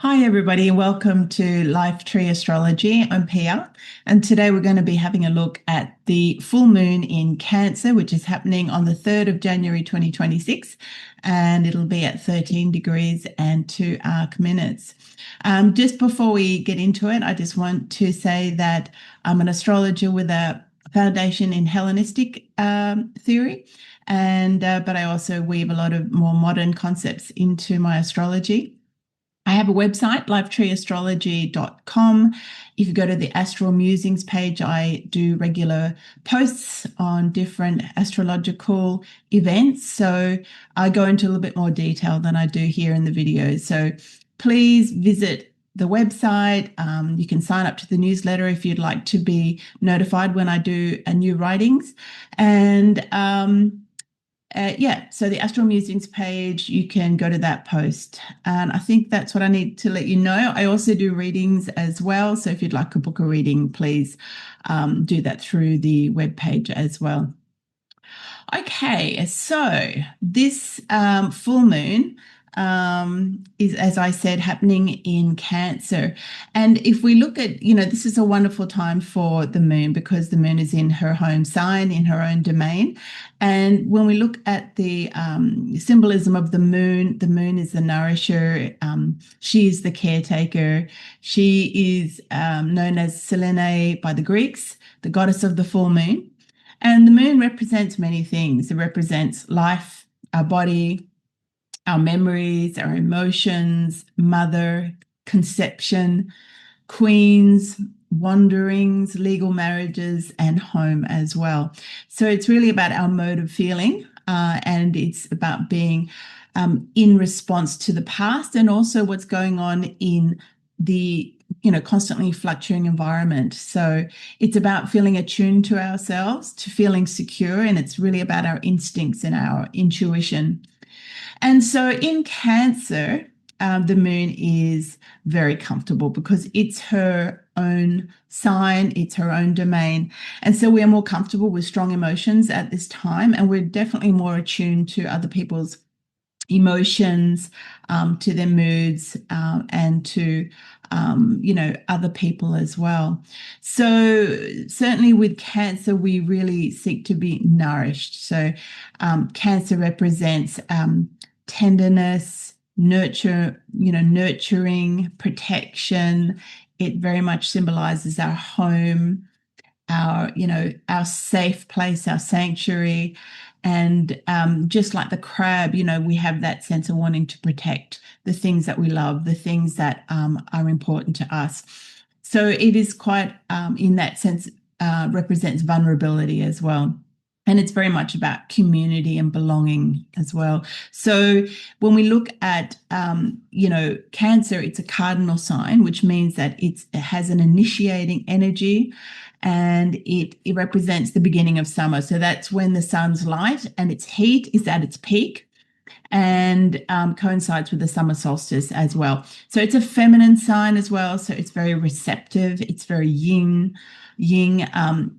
Hi, everybody, and welcome to Life Tree Astrology. I'm Pia, and today we're going to be having a look at the full moon in Cancer, which is happening on the 3rd of January 2026, and it'll be at 13 degrees and 2 arc minutes. Just before we get into it, I just want to say that I'm an astrologer with a foundation in Hellenistic theory, but I also weave a lot of more modern concepts into my astrology. I have a website, lifetreeastrology.com. If you go to the Astral Musings page, I do regular posts on different astrological events. So I go into a little bit more detail than I do here in the video. So please visit the website. You can sign up to the newsletter if you'd like to be notified when I do new writings. And so the Astral Musings page, you can go to that post. And I think that's what I need to let you know. I also do readings as well. So if you'd like to book a reading, please do that through the webpage as well. Okay, so this full moon is, as I said, happening in Cancer. And if we look at, this is a wonderful time for the moon because the moon is in her home sign, in her own domain. And when we look at the symbolism of the moon is the nourisher. She is the caretaker. She is known as Selene by the Greeks, the goddess of the full moon. And the moon represents many things. It represents life, our body, our memories, our emotions, mother, conception, queens, wanderings, legal marriages, and home as well. So it's really about our mode of feeling, and it's about being in response to the past and also what's going on in the constantly fluctuating environment. So it's about feeling attuned to ourselves, to feeling secure, and it's really about our instincts and our intuition. And so in Cancer, the moon is very comfortable because it's her own sign, it's her own domain. And so we are more comfortable with strong emotions at this time, and we're definitely more attuned to other people's emotions, to their moods, and to other people as well. So certainly with Cancer, we really seek to be nourished. So Cancer represents tenderness, nurturing, protection. It very much symbolizes our home, our safe place, our sanctuary. And just like the crab, we have that sense of wanting to protect the things that we love, the things that are important to us. So it is quite, in that sense, represents vulnerability as well. And it's very much about community and belonging as well. So when we look at, Cancer, it's a cardinal sign, which means that it has an initiating energy, and it represents the beginning of summer. So that's when the sun's light and its heat is at its peak, and coincides with the summer solstice as well. So it's a feminine sign as well. So it's very receptive. It's very yin,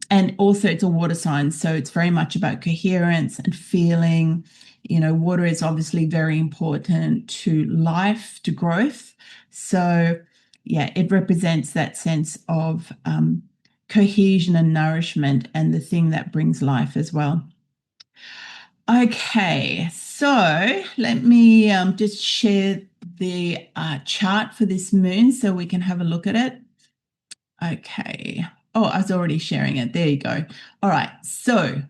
and also it's a water sign. So it's very much about coherence and feeling. Water is obviously very important to life, to growth. So yeah, it represents that sense of cohesion and nourishment and the thing that brings life as well. Okay, so let me just share the chart for this moon so we can have a look at it. Okay. Oh, I was already sharing it. There you go. All right. So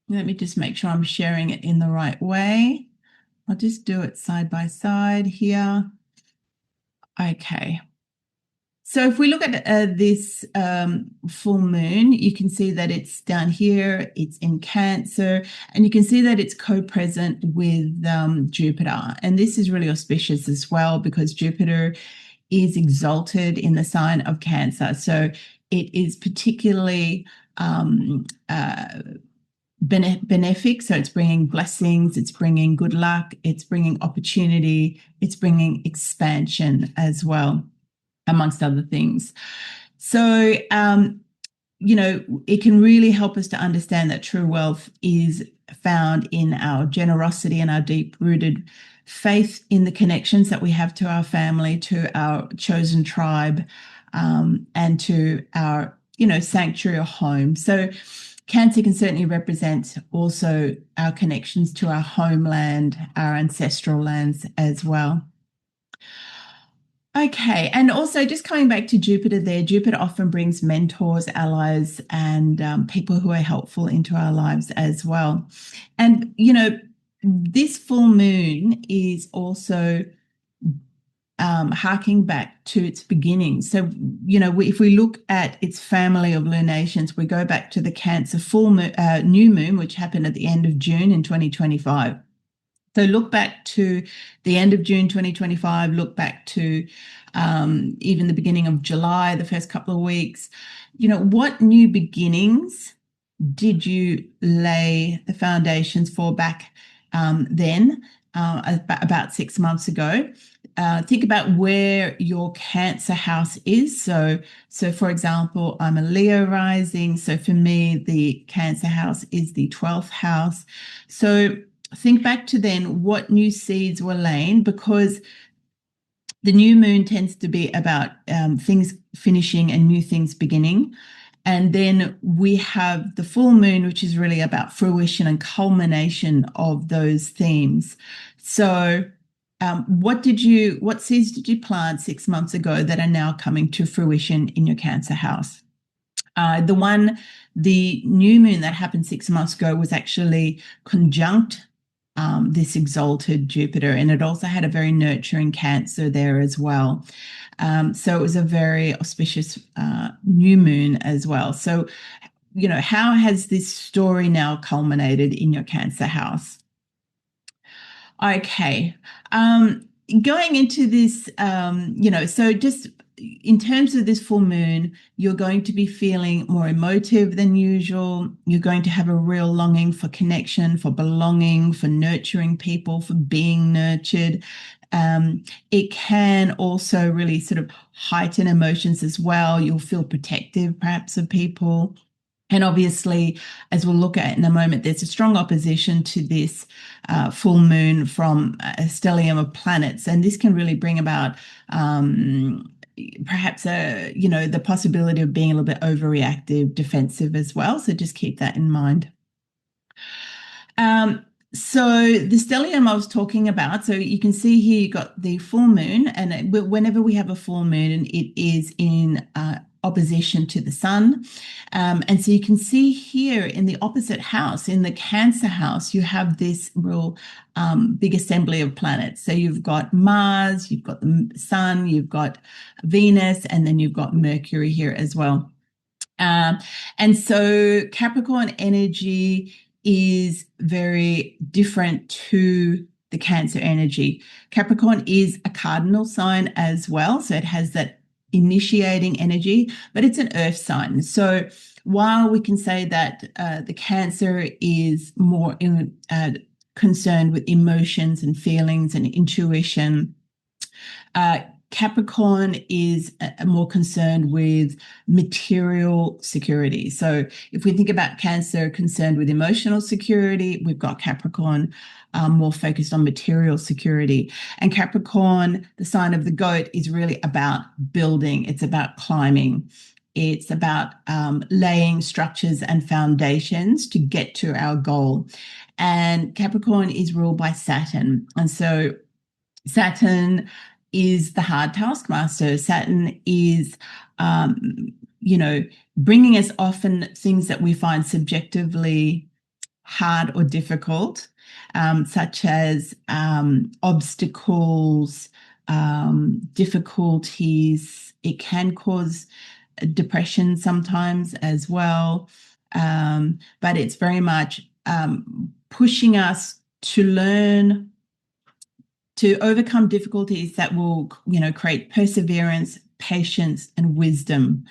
let me just make sure I'm sharing it in the right way. I'll just do it side by side here. Okay. So if we look at this full moon, you can see that it's down here, it's in Cancer, and you can see that it's co-present with Jupiter. And this is really auspicious as well because Jupiter is exalted in the sign of Cancer. So it is particularly benefic. So it's bringing blessings, it's bringing good luck, it's bringing opportunity, it's bringing expansion as well, amongst other things. So, it can really help us to understand that true wealth is found in our generosity and our deep-rooted faith in the connections that we have to our family, to our chosen tribe, and to our, sanctuary or home. So Cancer can certainly represent also our connections to our homeland, our ancestral lands as well. Okay, and also just coming back to Jupiter there, Jupiter often brings mentors, allies, and people who are helpful into our lives as well. And, this full moon is also harking back to its beginning. So, if we look at its family of lunations, we go back to the Cancer full moon, new moon, which happened at the end of June in 2025. So look back to the end of June 2025, look back to even the beginning of July, the first couple of weeks. What new beginnings did you lay the foundations for back then, about 6 months ago? Think about where your Cancer house is. So for example, I'm a Leo rising. So for me, the Cancer house is the 12th house. So think back to then what new seeds were laid, because the new moon tends to be about things finishing and new things beginning. And then we have the full moon, which is really about fruition and culmination of those themes. So what seeds did you plant 6 months ago that are now coming to fruition in your Cancer house? The new moon that happened 6 months ago was actually conjunct this exalted Jupiter, and it also had a very nurturing Cancer there as well. So it was a very auspicious new moon as well. So, how has this story now culminated in your Cancer house? Okay. Going into this, so just in terms of this full moon, you're going to be feeling more emotive than usual. You're going to have a real longing for connection, for belonging, for nurturing people, for being nurtured. It can also really sort of heighten emotions as well. You'll feel protective, perhaps, of people. And obviously, as we'll look at in a moment, there's a strong opposition to this full moon from a stellium of planets. And this can really bring about perhaps the possibility of being a little bit overreactive, defensive as well. So just keep that in mind. So the stellium I was talking about, so you can see here you got the full moon, and whenever we have a full moon, it is in opposition to the sun. And so you can see here in the opposite house, in the Cancer house, you have this real big assembly of planets. So you've got Mars, you've got the sun, you've got Venus, and then you've got Mercury here as well. And so Capricorn energy is very different to the Cancer energy. Capricorn is a cardinal sign as well, so it has that initiating energy, but it's an earth sign. So while we can say that the Cancer is more concerned with emotions and feelings and intuition, Capricorn is more concerned with material security. So if we think about Cancer concerned with emotional security, we've got Capricorn more focused on material security. And Capricorn, the sign of the goat, is really about building. It's about climbing. It's about laying structures and foundations to get to our goal. And Capricorn is ruled by Saturn. And so Saturn is the hard taskmaster. Saturn is, bringing us often things that we find subjectively hard or difficult, such as obstacles, difficulties. It can cause depression sometimes as well, but it's very much pushing us to learn to overcome difficulties that will, create perseverance, patience, and wisdom.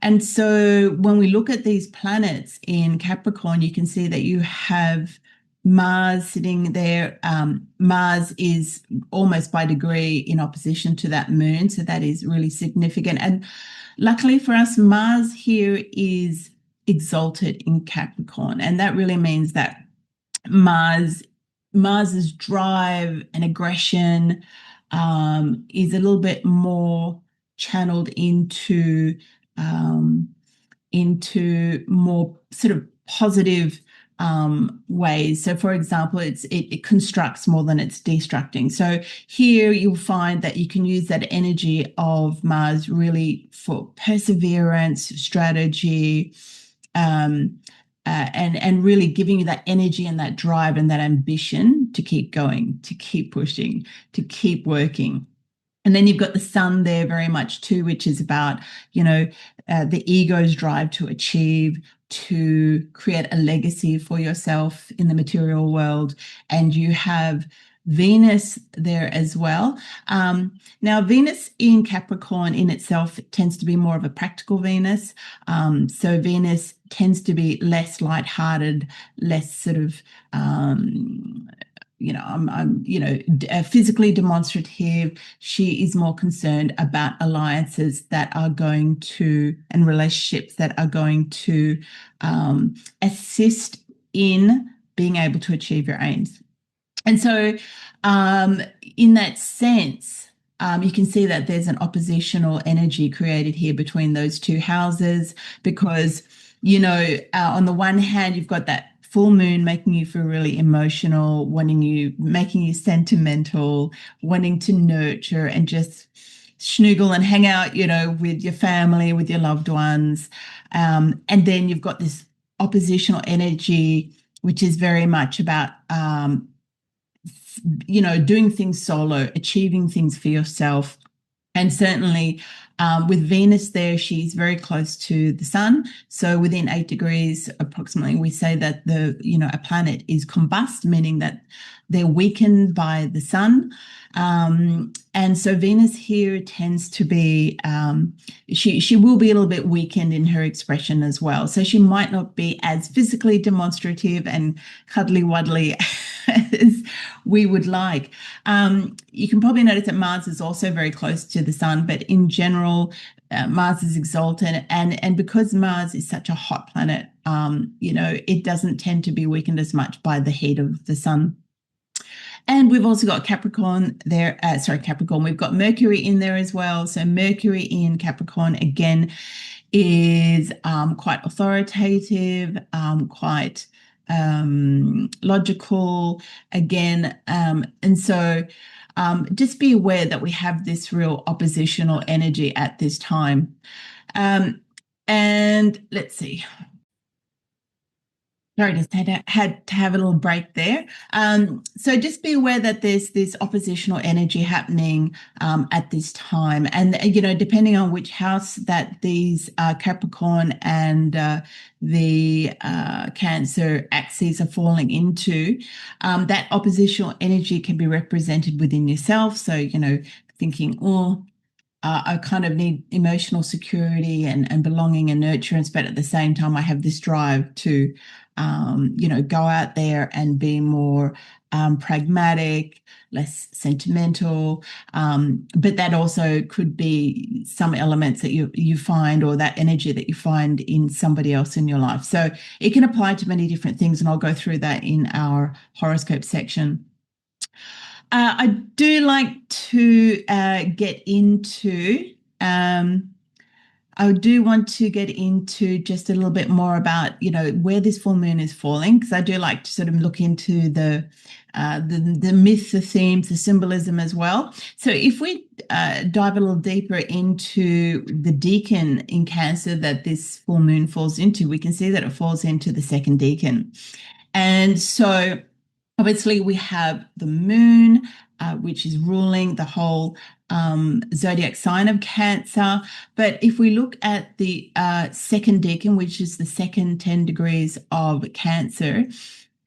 And so when we look at these planets in Capricorn, you can see that you have Mars sitting there. Mars is almost by degree in opposition to that moon, so that is really significant. And luckily for us, Mars here is exalted in Capricorn, and that really means that Mars Mars's drive and aggression is a little bit more channeled um, into more sort of positive ways. So, for example, it constructs more than it's destructing. So here you'll find that you can use that energy of Mars really for perseverance, strategy, and really giving you that energy and that drive and that ambition to keep going, to keep pushing, to keep working. And then you've got the sun there very much too, which is about, the ego's drive to achieve, to create a legacy for yourself in the material world. And you have Venus there as well. Now, Venus in Capricorn in itself tends to be more of a practical Venus. So Venus tends to be less lighthearted, less sort of physically demonstrative. She is more concerned about alliances that are going to, and relationships that are going to assist in being able to achieve your aims. And so in that sense, you can see that there's an oppositional energy created here between those two houses because, on the one hand, you've got that full moon making you feel really emotional, making you sentimental, wanting to nurture and just snuggle and hang out, with your family, with your loved ones. And then you've got this oppositional energy, which is very much about, doing things solo, achieving things for yourself. And certainly with Venus there, she's very close to the sun. So within 8 degrees approximately, we say that a planet is combust, meaning that they're weakened by the sun. And so Venus here tends to be, she will be a little bit weakened in her expression as well. So she might not be as physically demonstrative and cuddly wuddly as we would like. You can probably notice that Mars is also very close to the sun, but in general, Mars is exalted. And because Mars is such a hot planet, it doesn't tend to be weakened as much by the heat of the sun. And we've also got Capricorn there. Capricorn. We've got Mercury in there as well. So Mercury in Capricorn, again, is quite authoritative, quite logical, again. And so just be aware that we have this real oppositional energy at this time. And let's see. Sorry, just had to have a little break there. So just be aware that there's this oppositional energy happening at this time. And, depending on which house that these Capricorn and the Cancer axes are falling into, that oppositional energy can be represented within yourself. So, thinking, I kind of need emotional security and belonging and nurturance, but at the same time, I have this drive to, go out there and be more pragmatic, less sentimental. But that also could be some elements that you find, or that energy that you find in somebody else in your life. So it can apply to many different things, and I'll go through that in our horoscope section. I do like to get into, I do want to get into just a little bit more about, where this full moon is falling, because I do like to sort of look into the myth, the themes, the symbolism as well. So if we dive a little deeper into the decan in Cancer that this full moon falls into, we can see that it falls into the second decan. And so obviously, we have the moon, which is ruling the whole zodiac sign of Cancer. But if we look at the second decan, which is the second 10 degrees of Cancer,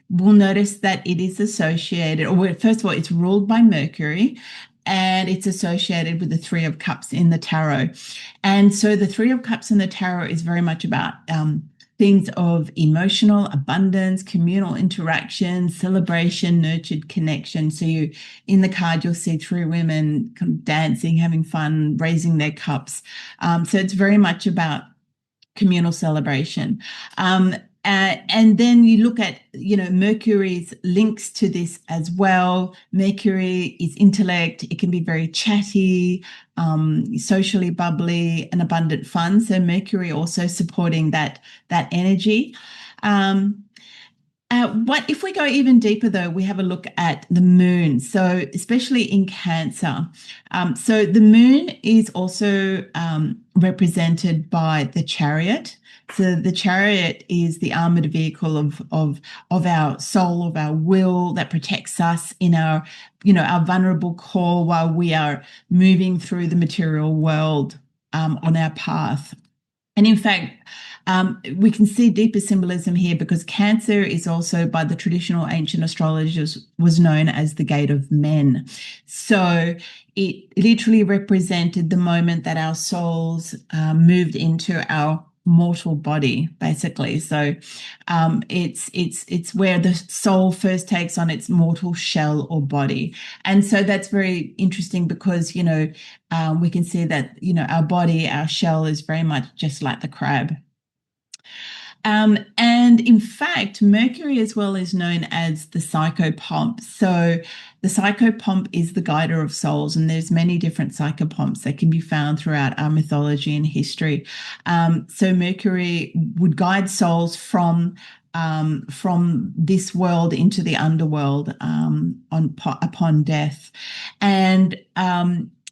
we'll notice that it is associated, or first of all, it's ruled by Mercury, and it's associated with the Three of Cups in the tarot. And so the Three of Cups in the tarot is very much about things of emotional abundance, communal interaction, celebration, nurtured connection. So in the card, you'll see 3 women kind of dancing, having fun, raising their cups. So it's very much about communal celebration. And then you look at, Mercury's links to this as well. Mercury is intellect. It can be very chatty, socially bubbly, and abundant fun. So Mercury also supporting that energy. What if we go even deeper, though? We have a look at the moon. So especially in Cancer. So the moon is also represented by the Chariot. So the Chariot is the armored vehicle of our soul, of our will, that protects us in our vulnerable core while we are moving through the material world on our path. And in fact, we can see deeper symbolism here, because Cancer is also, by the traditional ancient astrologers, was known as the gate of men. So it literally represented the moment that our souls moved into our mortal body, basically. So it's where the soul first takes on its mortal shell or body. And so that's very interesting, because we can see that our body, our shell, is very much just like the crab. And in fact, Mercury as well is known as the psychopomp. So the psychopomp is the guider of souls, and there's many different psychopomps that can be found throughout our mythology and history. So Mercury would guide souls from this world into the underworld upon death. And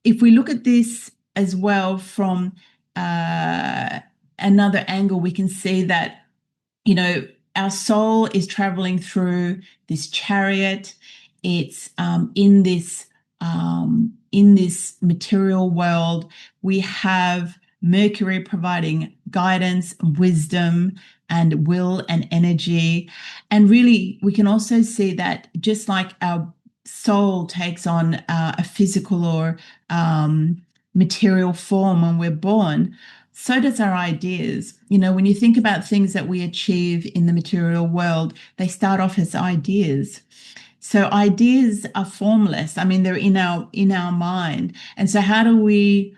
if we look at this as well from another angle, we can see that our soul is traveling through this chariot. It's in this material world. We have Mercury providing guidance, wisdom, and will and energy. And really, we can also see that just like our soul takes on a physical or material form when we're born, so does our ideas. When you think about things that we achieve in the material world, they start off as ideas. So ideas are formless. I mean, they're in our mind. And so how do we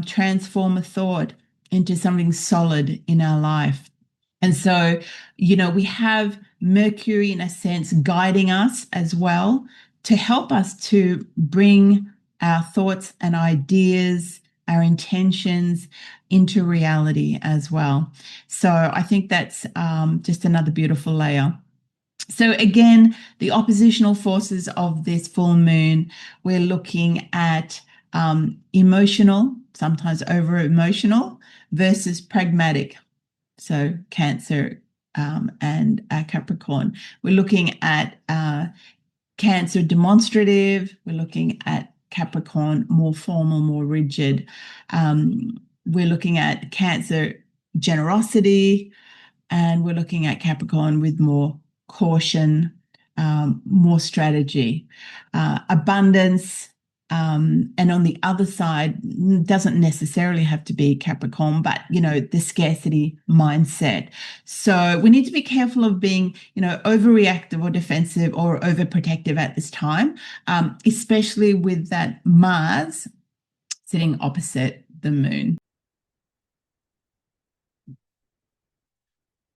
transform a thought into something solid in our life? And so, we have Mercury, in a sense, guiding us as well, to help us to bring our thoughts and ideas, our intentions into reality as well. So I think that's just another beautiful layer. So again, the oppositional forces of this full moon, we're looking at emotional, sometimes over emotional, versus pragmatic. So Cancer and Capricorn. We're looking at Cancer demonstrative. We're looking at Capricorn more formal, more rigid. We're looking at Cancer generosity, and we're looking at Capricorn with more caution, more strategy, abundance. And on the other side, doesn't necessarily have to be Capricorn, but, the scarcity mindset. So we need to be careful of being, overreactive or defensive or overprotective at this time, especially with that Mars sitting opposite the moon.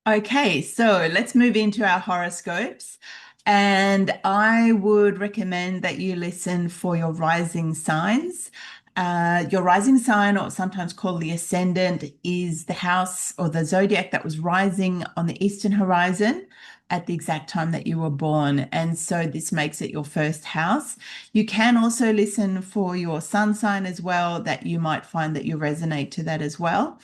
Okay, so let's move into our horoscopes. And I would recommend that you listen for your rising signs. Your rising sign, or sometimes called the ascendant, is the house or the zodiac that was rising on the eastern horizon at the exact time that you were born. And so this makes it your first house. You can also listen for your sun sign as well, that you might find that you resonate to that as well.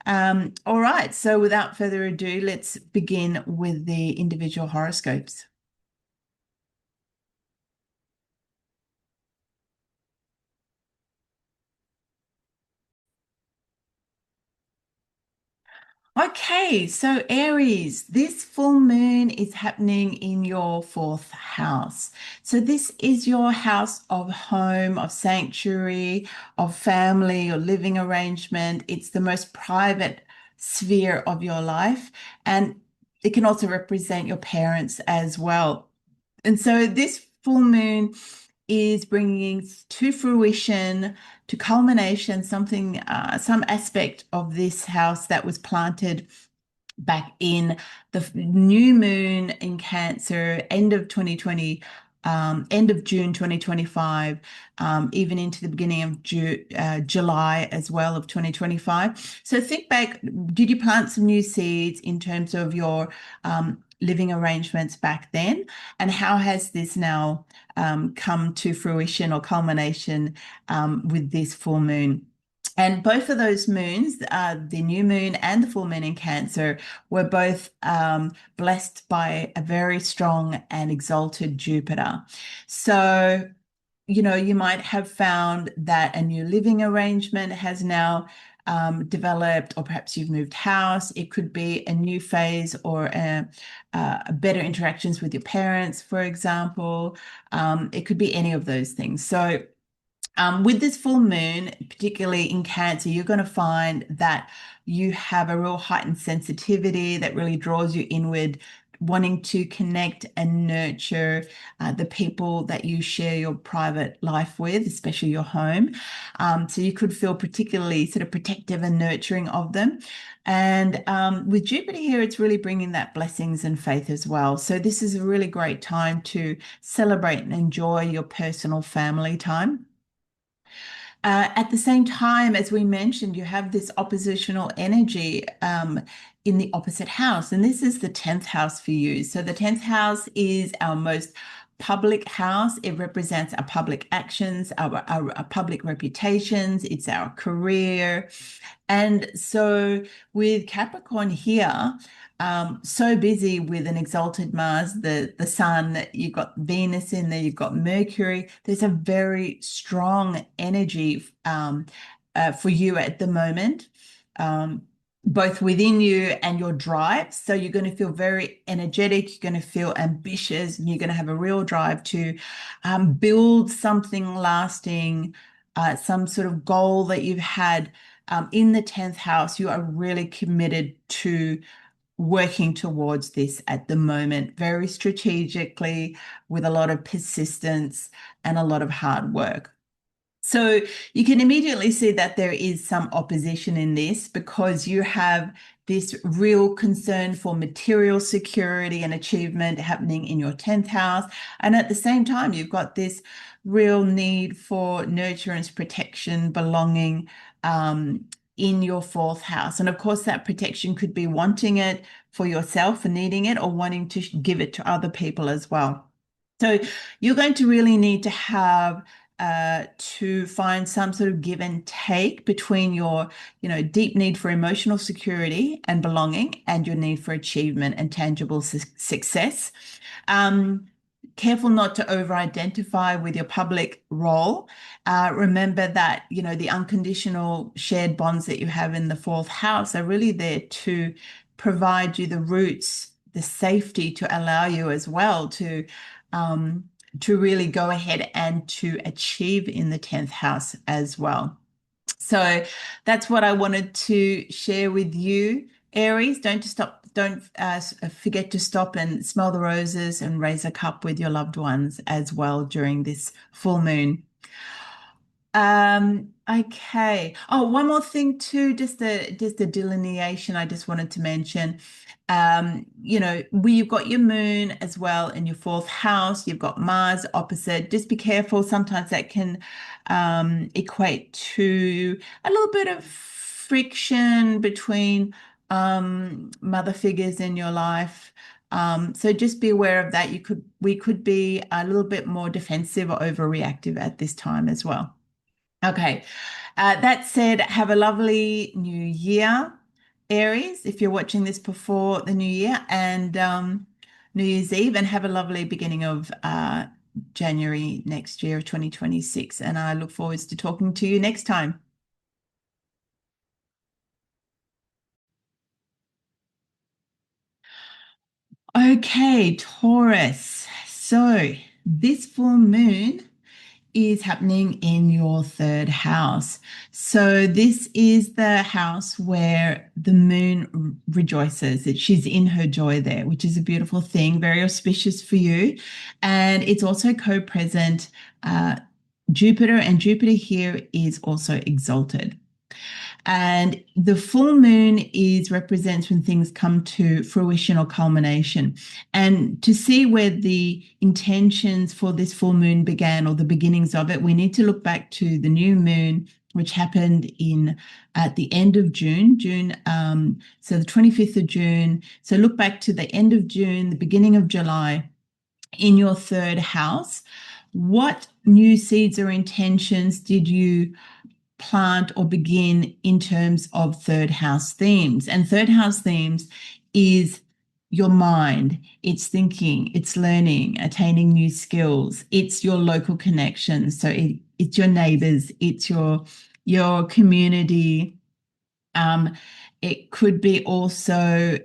All right, so without further ado, let's begin with the individual horoscopes. Okay, so Aries, this full moon is happening in your fourth house. So this is your house of home, of sanctuary, of family or living arrangement. It's the most private sphere of your life, and it can also represent your parents as well. And so this full moon is bringing to fruition, to culmination, something, some aspect of this house that was planted back in the new moon in Cancer, end of 2020, end of June 2025, even into the beginning of July as well of 2025. So think back, did you plant some new seeds in terms of your living arrangements back then? And how has this now come to fruition or culmination with this full moon? And both of those moons, the new moon and the full moon in Cancer, were both blessed by a very strong and exalted Jupiter. So, you might have found that a new living arrangement has now developed, or perhaps you've moved house. It could be a new phase or better interactions with your parents, for example. It could be any of those things. So, with this full moon, particularly in Cancer, you're going to find that you have a real heightened sensitivity that really draws you inward, wanting to connect and nurture the people that you share your private life with, especially your home. So you could feel particularly sort of protective and nurturing of them. And with Jupiter here, it's really bringing that blessings and faith as well. So this is a really great time to celebrate and enjoy your personal family time. At the same time, as we mentioned, you have this oppositional energy in the opposite house, and this is the 10th house for you. So the 10th house is our most public house. It represents our public actions, our public reputations, it's our career. And so with Capricorn here, so busy with an exalted Mars, the Sun, you've got Venus in there, you've got Mercury. There's a very strong energy for you at the moment, both within you and your drive. So you're going to feel very energetic, you're going to feel ambitious, and you're going to have a real drive to build something lasting, some sort of goal that you've had. In the 10th house, you are really committed to working towards this at the moment, very strategically, with a lot of persistence and a lot of hard work. So you can immediately see that there is some opposition in this because you have this real concern for material security and achievement happening in your 10th house. And at the same time, you've got this real need for nurturance, protection, belonging in your 4th house. And of course, that protection could be wanting it for yourself and needing it, or wanting to give it to other people as well. So you're going to really need to have to find some sort of give and take between your, deep need for emotional security and belonging and your need for achievement and tangible success. Careful not to over-identify with your public role. Remember that, the unconditional shared bonds that you have in the 4th house are really there to provide you the roots, the safety to allow you as well to really go ahead and to achieve in the 10th house as well. So that's what I wanted to share with you, Aries. Don't forget to stop and smell the roses and raise a cup with your loved ones as well during this full moon. Okay. Oh, one more thing too, just a delineation I just wanted to mention. You've got your moon as well in your 4th house. You've got Mars opposite. Just be careful. Sometimes that can equate to a little bit of friction between mother figures in your life. So just be aware of that. We could be a little bit more defensive or overreactive at this time as well. Okay. That said, have a lovely new year, Aries, if you're watching this before the new year, and New Year's Eve, and have a lovely beginning of January next year of 2026. And I look forward to talking to you next time. Okay, Taurus. So this full moon is happening in your 3rd house. So this is the house where the moon rejoices. She's in her joy there, which is a beautiful thing, very auspicious for you. And it's also co-present Jupiter, and Jupiter here is also exalted. And the full moon represents when things come to fruition or culmination. And to see where the intentions for this full moon began, or the beginnings of it, we need to look back to the new moon, which happened at the end of June, so the 25th of June. So look back to the end of June, the beginning of July, in your third house. What new seeds or intentions did you plant or begin in terms of third house themes? And third house themes is your mind, it's thinking, it's learning, attaining new skills, it's your local connections. So it's your neighbors, it's your community. It could be also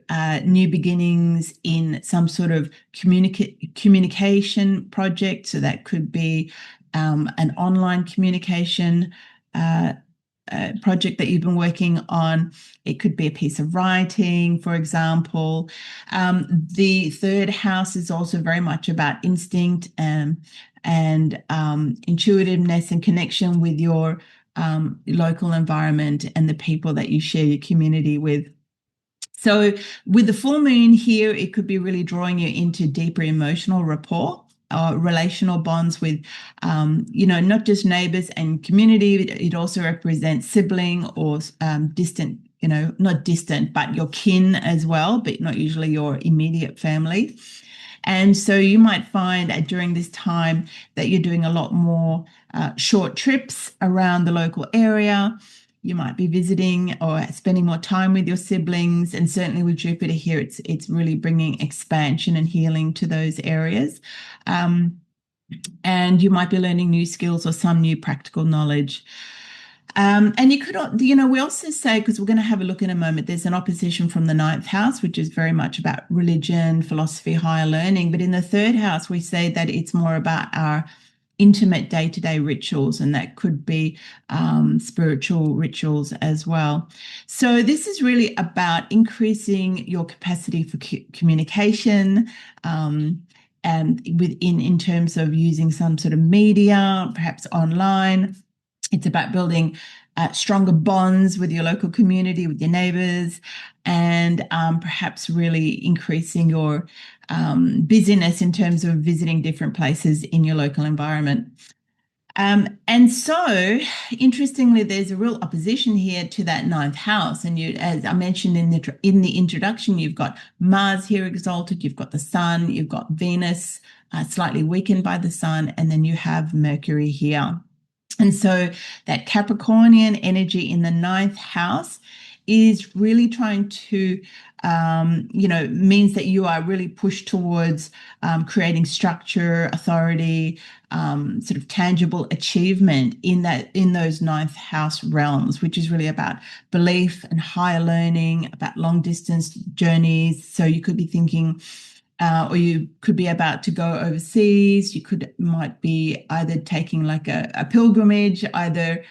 new beginnings in some sort of communication project. So that could be an online communication project that you've been working on. It could be a piece of writing, for example. The third house is also very much about instinct and intuitiveness and connection with your local environment and the people that you share your community with. So with the full moon here, it could be really drawing you into deeper emotional rapport, relational bonds with, not just neighbors and community. It also represents sibling or distant, not distant, but your kin as well, but not usually your immediate family. And so you might find that during this time that you're doing a lot more short trips around the local area. You might be visiting or spending more time with your siblings. And certainly with Jupiter here, it's really bringing expansion and healing to those areas. And you might be learning new skills or some new practical knowledge. And you could, we also say, because we're going to have a look in a moment, there's an opposition from the ninth house, which is very much about religion, philosophy, higher learning. But in the third house, we say that it's more about our intimate day-to-day rituals, and that could be spiritual rituals as well. So this is really about increasing your capacity for communication, and in terms of using some sort of media, perhaps online. It's about building stronger bonds with your local community, with your neighbors, and perhaps really increasing your busyness in terms of visiting different places in your local environment. And so, interestingly, there's a real opposition here to that ninth house. And as I mentioned in the introduction, you've got Mars here exalted, you've got the Sun, you've got Venus slightly weakened by the Sun, and then you have Mercury here. And so that Capricornian energy in the ninth house is really trying to, means that you are really pushed towards creating structure, authority, sort of tangible achievement in those ninth house realms, which is really about belief and higher learning, about long distance journeys. So you could be thinking, or you could be about to go overseas. Might be either taking like a pilgrimage, either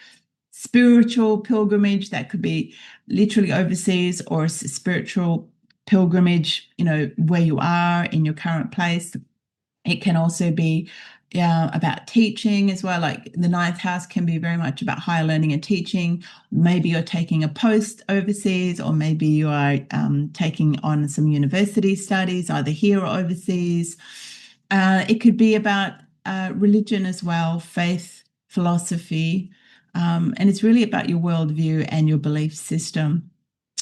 spiritual pilgrimage that could be literally overseas, or a spiritual pilgrimage, where you are in your current place. It can also be about teaching as well. Like the ninth house can be very much about higher learning and teaching. Maybe you're taking a post overseas, or maybe you are taking on some university studies, either here or overseas. It could be about religion as well, faith, philosophy, and it's really about your worldview and your belief system.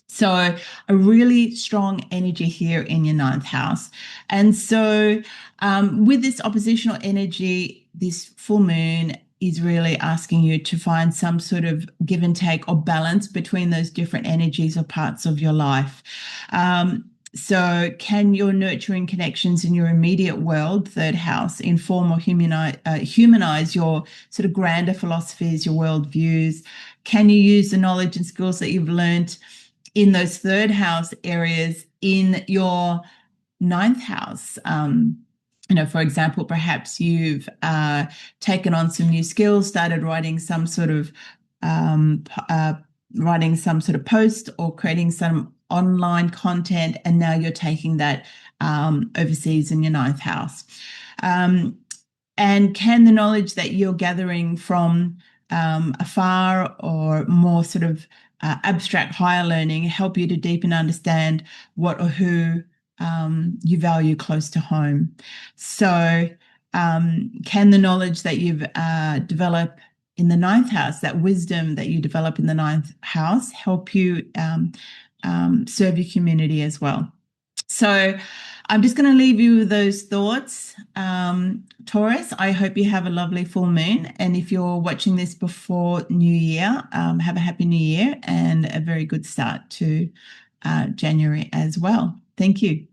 So a really strong energy here in your ninth house. And so with this oppositional energy, this full moon is really asking you to find some sort of give and take or balance between those different energies or parts of your life. So can your nurturing connections in your immediate world, third house, inform or humanize your sort of grander philosophies, your worldviews? Can you use the knowledge and skills that you've learned in those third house areas in your ninth house? For example, perhaps you've taken on some new skills, started writing some sort of post or creating some online content, and now you're taking that overseas in your ninth house. And can the knowledge that you're gathering from afar, or more sort of abstract higher learning, help you to deepen understand what or who you value close to home. So, can the knowledge that you've developed in the ninth house, that wisdom that you develop in the ninth house, help you serve your community as well? So I'm just going to leave you with those thoughts. Taurus, I hope you have a lovely full moon. And if you're watching this before New Year, have a happy New Year and a very good start to January as well. Thank you.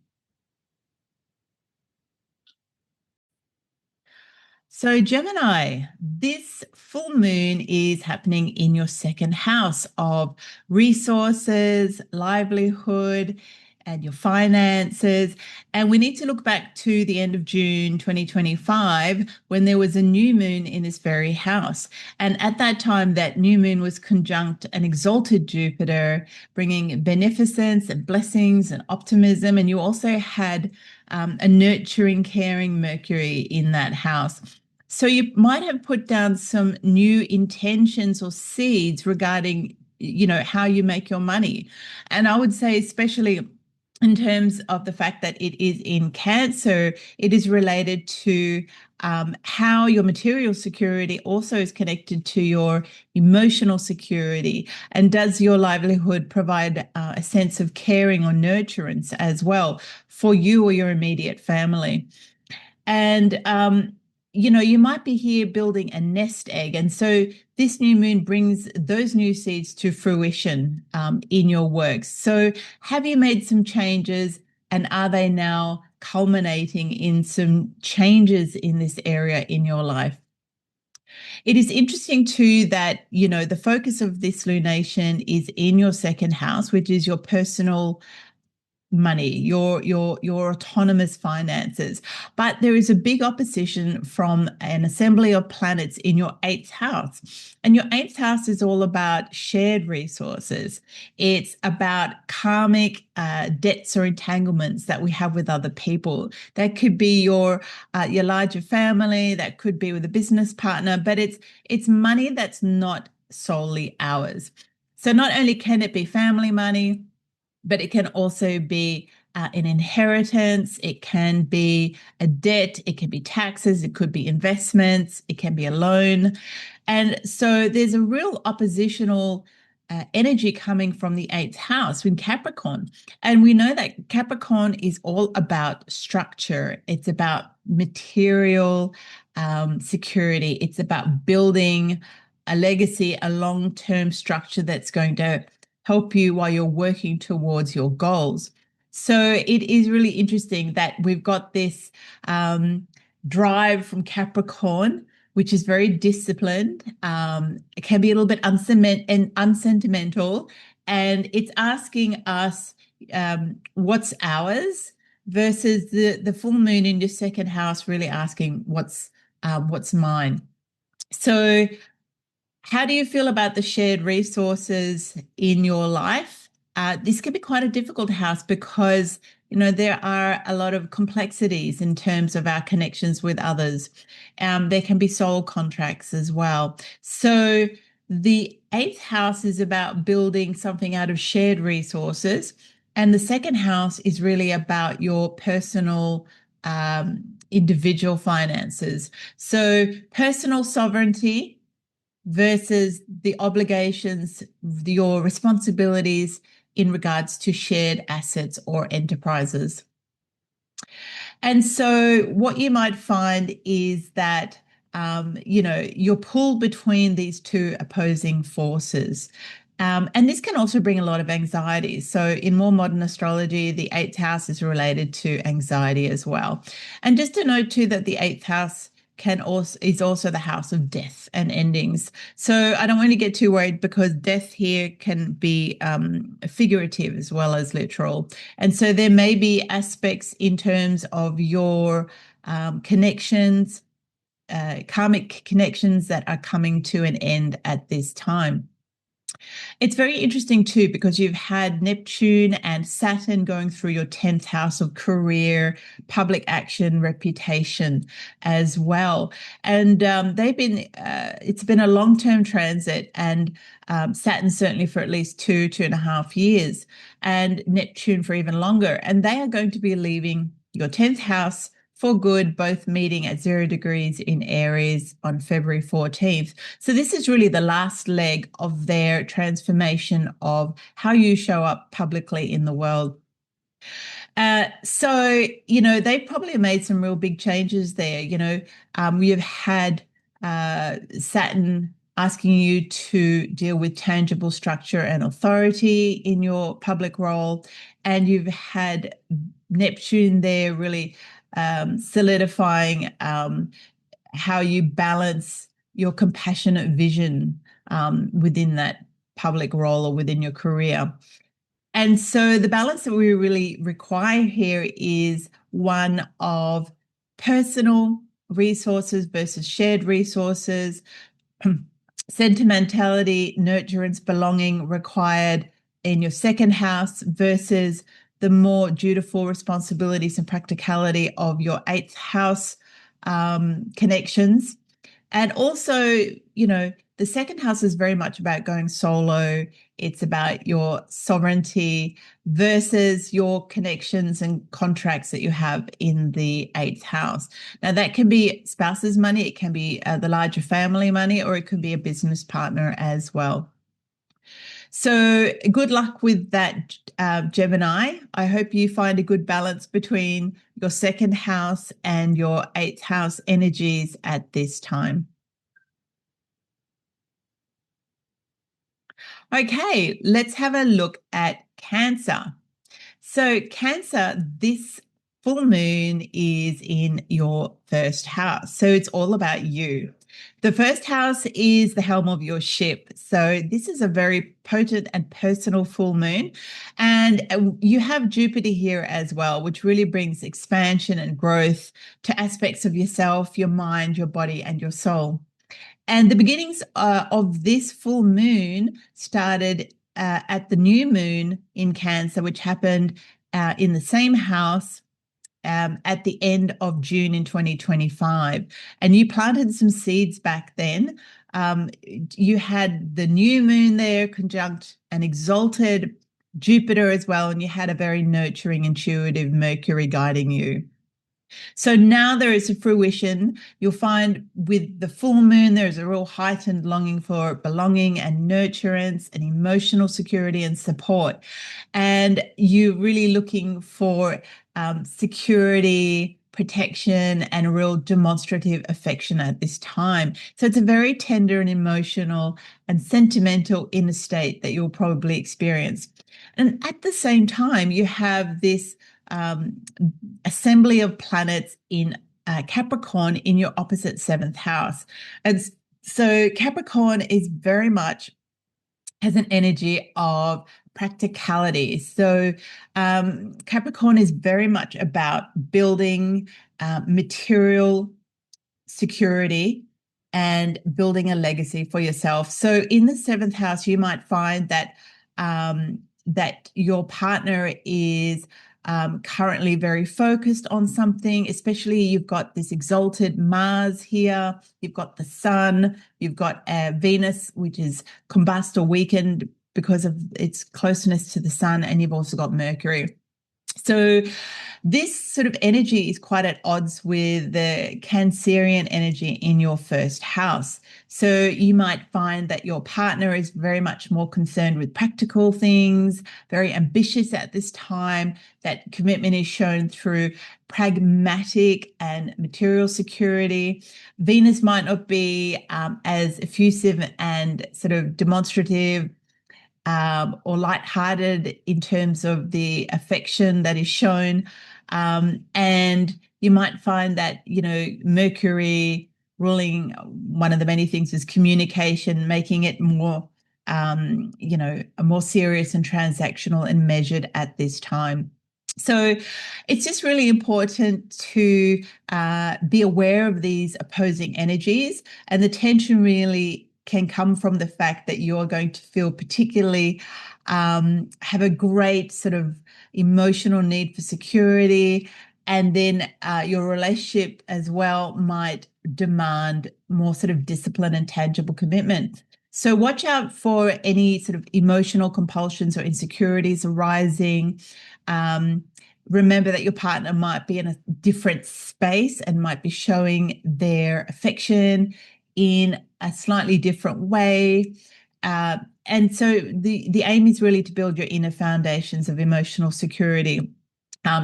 So, Gemini, this full moon is happening in your second house of resources, livelihood, and your finances. And we need to look back to the end of June 2025 when there was a new moon in this very house. And at that time, that new moon was conjunct an exalted Jupiter, bringing beneficence and blessings and optimism. And you also had a nurturing, caring Mercury in that house. So you might have put down some new intentions or seeds regarding, how you make your money. And I would say, especially in terms of the fact that it is in Cancer, it is related to how your material security also is connected to your emotional security. And does your livelihood provide a sense of caring or nurturance as well for you or your immediate family? And you might be here building a nest egg. And so this new moon brings those new seeds to fruition in your work. So have you made some changes, and are they now culminating in some changes in this area in your life? It is interesting too that, the focus of this lunation is in your second house, which is your personal money, your autonomous finances. But there is a big opposition from an assembly of planets in your eighth house. And your eighth house is all about shared resources. It's about karmic debts or entanglements that we have with other people. That could be your larger family, that could be with a business partner, but it's money that's not solely ours. So not only can it be family money, but it can also be an inheritance. It can be a debt. It can be taxes. It could be investments. It can be a loan. And so there's a real oppositional energy coming from the eighth house in Capricorn. And we know that Capricorn is all about structure. It's about material security. It's about building a legacy, a long-term structure that's going to help you while you're working towards your goals. So it is really interesting that we've got this drive from Capricorn, which is very disciplined. It can be a little bit unsentimental, and it's asking us what's ours versus the full moon in your second house, really asking what's mine. So how do you feel about the shared resources in your life? This can be quite a difficult house because, there are a lot of complexities in terms of our connections with others. There can be soul contracts as well. So the eighth house is about building something out of shared resources. And the second house is really about your personal individual finances. So personal sovereignty versus the obligations, your responsibilities in regards to shared assets or enterprises. And so what you might find is that, you're pulled between these two opposing forces. And this can also bring a lot of anxiety. So in more modern astrology, the eighth house is related to anxiety as well. And just to note too that the eighth house is also the house of death and endings. So I don't want to get too worried because death here can be figurative as well as literal. And so there may be aspects in terms of your connections, karmic connections that are coming to an end at this time. It's very interesting too, because you've had Neptune and Saturn going through your 10th house of career, public action, reputation as well. And it's been a long-term transit, and Saturn certainly for at least 2.5 years, and Neptune for even longer. And they are going to be leaving your 10th house for good, both meeting at 0 degrees in Aries on February 14th. So this is really the last leg of their transformation of how you show up publicly in the world. They probably made some real big changes there. You've had Saturn asking you to deal with tangible structure and authority in your public role, and you've had Neptune there really solidifying how you balance your compassionate vision within that public role or within your career. And so the balance that we really require here is one of personal resources versus shared resources, sentimentality, nurturance, belonging required in your second house versus the more dutiful responsibilities and practicality of your eighth house connections. And also, the second house is very much about going solo. It's about your sovereignty versus your connections and contracts that you have in the eighth house. Now, that can be spouse's money, it can be the larger family money, or it could be a business partner as well. So good luck with that, Gemini. I hope you find a good balance between your second house and your eighth house energies at this time. Okay, let's have a look at Cancer. So Cancer, this full moon is in your first house. So it's all about you. The first house is the helm of your ship. So this is a very potent and personal full moon. And you have Jupiter here as well, which really brings expansion and growth to aspects of yourself, your mind, your body, and your soul. And the beginnings of this full moon started at the new moon in Cancer, which happened in the same house at the end of June in 2025. And you planted some seeds back then. You had the new moon there conjunct an exalted Jupiter as well, and you had a very nurturing, intuitive Mercury guiding you. So now there is a fruition. You'll find with the full moon, there's a real heightened longing for belonging and nurturance and emotional security and support. And you're really looking for security, protection, and a real demonstrative affection at this time. So it's a very tender and emotional and sentimental inner state that you'll probably experience. And at the same time, you have this assembly of planets in Capricorn in your opposite seventh house. And so Capricorn is very much has an energy of practicality. So Capricorn is very much about building material security and building a legacy for yourself. So in the seventh house, you might find that that your partner is currently very focused on something, especially you've got this exalted Mars here, you've got the Sun, you've got Venus, which is combust or weakened because of its closeness to the Sun, and you've also got Mercury. So this sort of energy is quite at odds with the Cancerian energy in your first house. So you might find that your partner is very much more concerned with practical things, very ambitious at this time. That commitment is shown through pragmatic and material security. Venus might not be as effusive and sort of demonstrative or lighthearted in terms of the affection that is shown. And you might find that, Mercury ruling one of the many things is communication, making it more, more serious and transactional and measured at this time. So it's just really important to be aware of these opposing energies, and the tension really can come from the fact that you're going to feel particularly have a great sort of emotional need for security. And then your relationship as well might demand more sort of discipline and tangible commitment. So watch out for any sort of emotional compulsions or insecurities arising. Remember that your partner might be in a different space and might be showing their affection in a slightly different way. And so the aim is really to build your inner foundations of emotional security,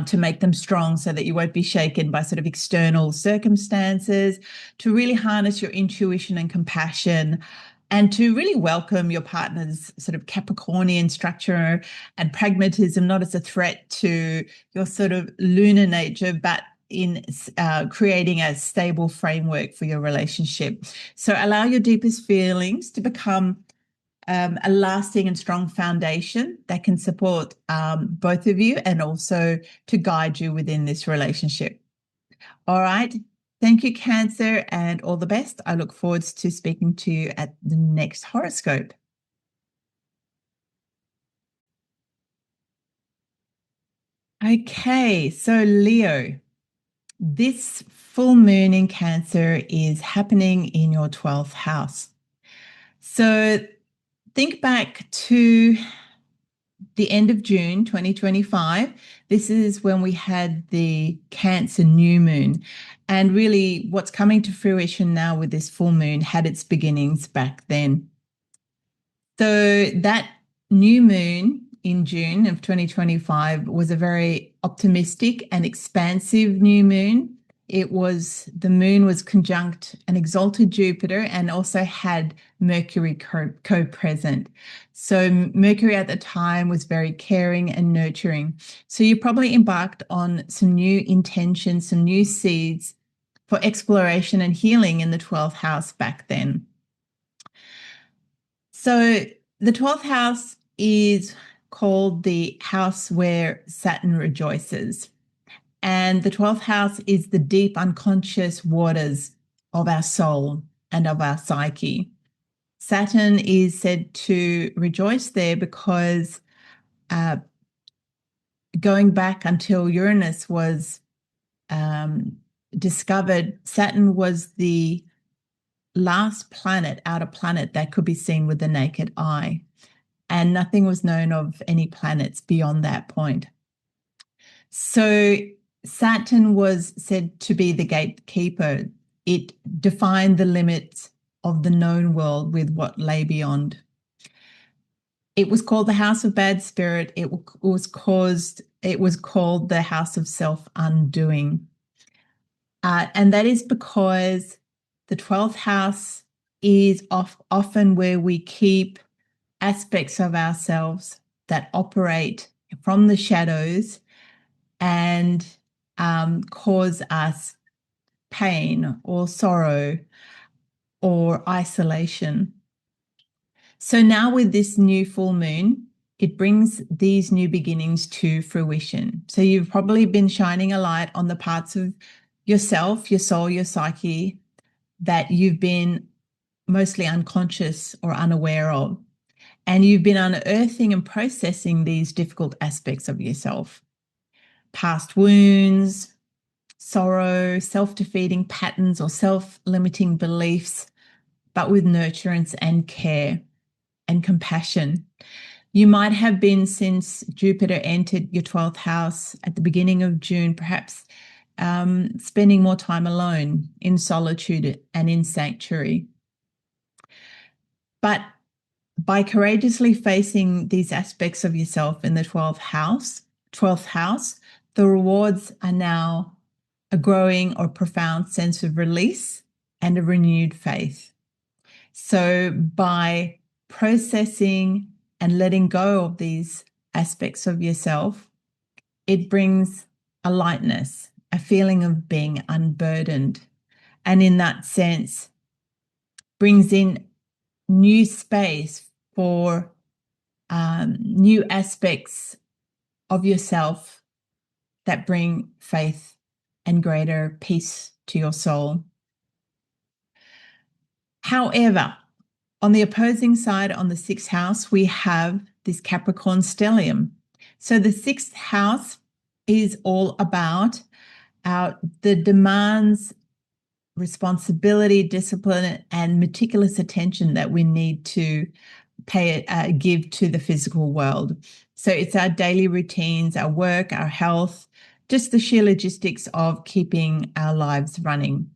to make them strong so that you won't be shaken by sort of external circumstances, to really harness your intuition and compassion, and to really welcome your partner's sort of Capricornian structure and pragmatism, not as a threat to your sort of lunar nature, but in creating a stable framework for your relationship. So allow your deepest feelings to become a lasting and strong foundation that can support both of you and also to guide you within this relationship. All right. Thank you, Cancer, and all the best. I look forward to speaking to you at the next horoscope. Okay, so Leo, this full moon in Cancer is happening in your 12th house. So think back to the end of June 2025. This is when we had the Cancer new moon. And really, what's coming to fruition now with this full moon had its beginnings back then. So that new moon in June of 2025 was a very optimistic and expansive new moon. The moon was conjunct an exalted Jupiter and also had Mercury co-present. So Mercury at the time was very caring and nurturing. So you probably embarked on some new intentions, some new seeds for exploration and healing in the 12th house back then. So the 12th house is called the house where Saturn rejoices. And the 12th house is the deep unconscious waters of our soul and of our psyche. Saturn is said to rejoice there because going back until Uranus was discovered, Saturn was the last outer planet that could be seen with the naked eye. And nothing was known of any planets beyond that point. So Saturn was said to be the gatekeeper. It defined the limits of the known world with what lay beyond. It was called the house of bad spirit. It was called the house of self-undoing. And that is because the 12th house is often where we keep aspects of ourselves that operate from the shadows and cause us pain or sorrow or isolation. So now with this new full moon, it brings these new beginnings to fruition. So you've probably been shining a light on the parts of yourself, your soul, your psyche, that you've been mostly unconscious or unaware of. And you've been unearthing and processing these difficult aspects of yourself. Past wounds, sorrow, self-defeating patterns or self-limiting beliefs, but with nurturance and care and compassion. You might have been, since Jupiter entered your 12th house at the beginning of June, perhaps spending more time alone in solitude and in sanctuary. But by courageously facing these aspects of yourself in the 12th house, the rewards are now a growing or profound sense of release and a renewed faith. So by processing and letting go of these aspects of yourself, it brings a lightness, a feeling of being unburdened. And in that sense, brings in new space for new aspects of yourself that bring faith and greater peace to your soul. However, On the opposing side, on the sixth house, we have this Capricorn stellium. So the sixth house is all about the demands, responsibility, discipline, and meticulous attention that we need to give to the physical world. So it's our daily routines, our work, our health, just the sheer logistics of keeping our lives running.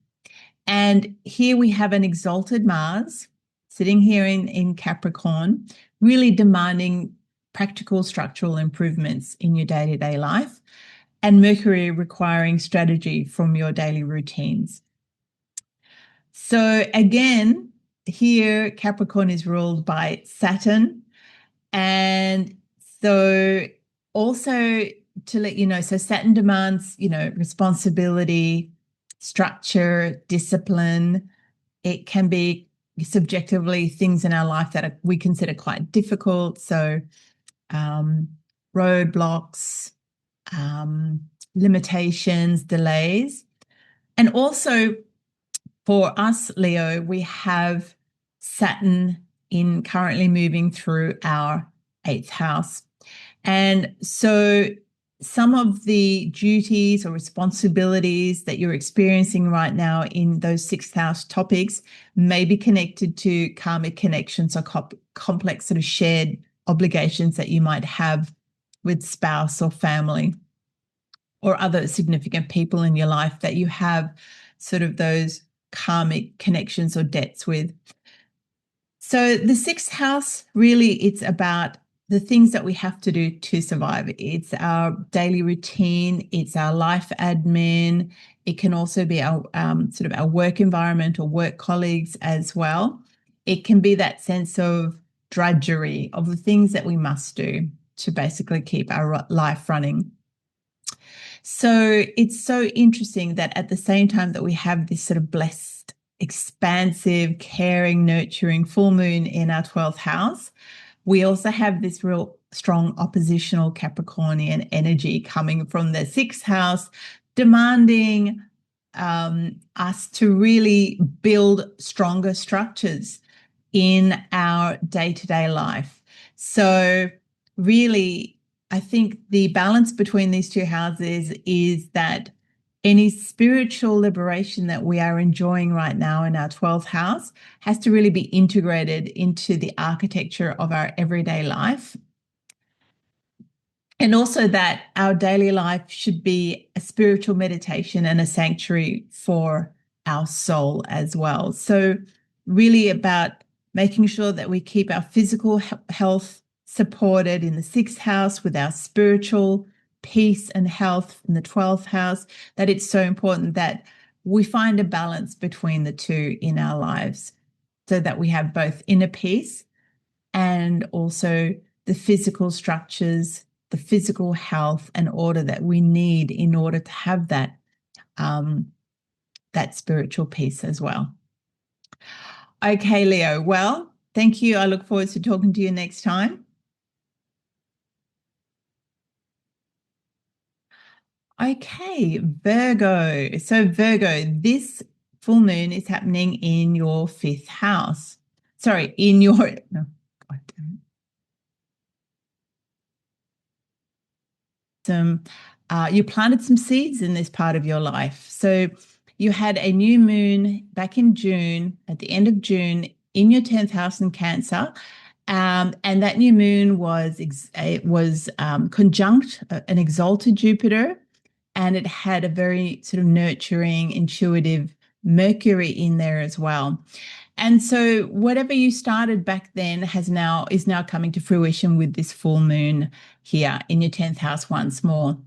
And here we have an exalted Mars sitting here in Capricorn, really demanding practical structural improvements in your day-to-day life, and Mercury requiring strategy from your daily routines. So again, here Capricorn is ruled by Saturn. And so also to let you know, so Saturn demands, responsibility, structure, discipline. It can be subjectively things in our life that we consider quite difficult. So roadblocks, limitations, delays. And also for us, Leo, we have Saturn currently moving through our 8th house. And so some of the duties or responsibilities that you're experiencing right now in those 6th house topics may be connected to karmic connections or complex sort of shared obligations that you might have with spouse or family or other significant people in your life that you have sort of those karmic connections or debts with. So the 6th house, really, it's about the things that we have to do to survive. It's our daily routine. It's our life admin. It can also be our sort of our work environment or work colleagues as well. It can be that sense of drudgery of the things that we must do to basically keep our life running. So it's so interesting that at the same time that we have this sort of blessed, expansive, caring, nurturing full moon in our 12th house, we also have this real strong oppositional Capricornian energy coming from the 6th house, demanding us to really build stronger structures in our day-to-day life. So really, I think the balance between these two houses is that any spiritual liberation that we are enjoying right now in our 12th house has to really be integrated into the architecture of our everyday life. And also that our daily life should be a spiritual meditation and a sanctuary for our soul as well. So really about making sure that we keep our physical health supported in the 6th house with our spiritual peace and health in the 12th house, that it's so important that we find a balance between the two in our lives so that we have both inner peace and also the physical structures, the physical health and order that we need in order to have that, that spiritual peace as well. Okay, Leo. Well, thank you. I look forward to talking to you next time. Okay, Virgo. So Virgo, this full moon is happening in your 5th house. Sorry, in your, no, God damn it. You planted some seeds in this part of your life. So you had a new moon back in June, at the end of June, in your 10th house in Cancer. And that new moon was conjunct an exalted Jupiter, and it had a very sort of nurturing, intuitive Mercury in there as well. And so whatever you started back then is now coming to fruition with this full moon here in your 10th house once more.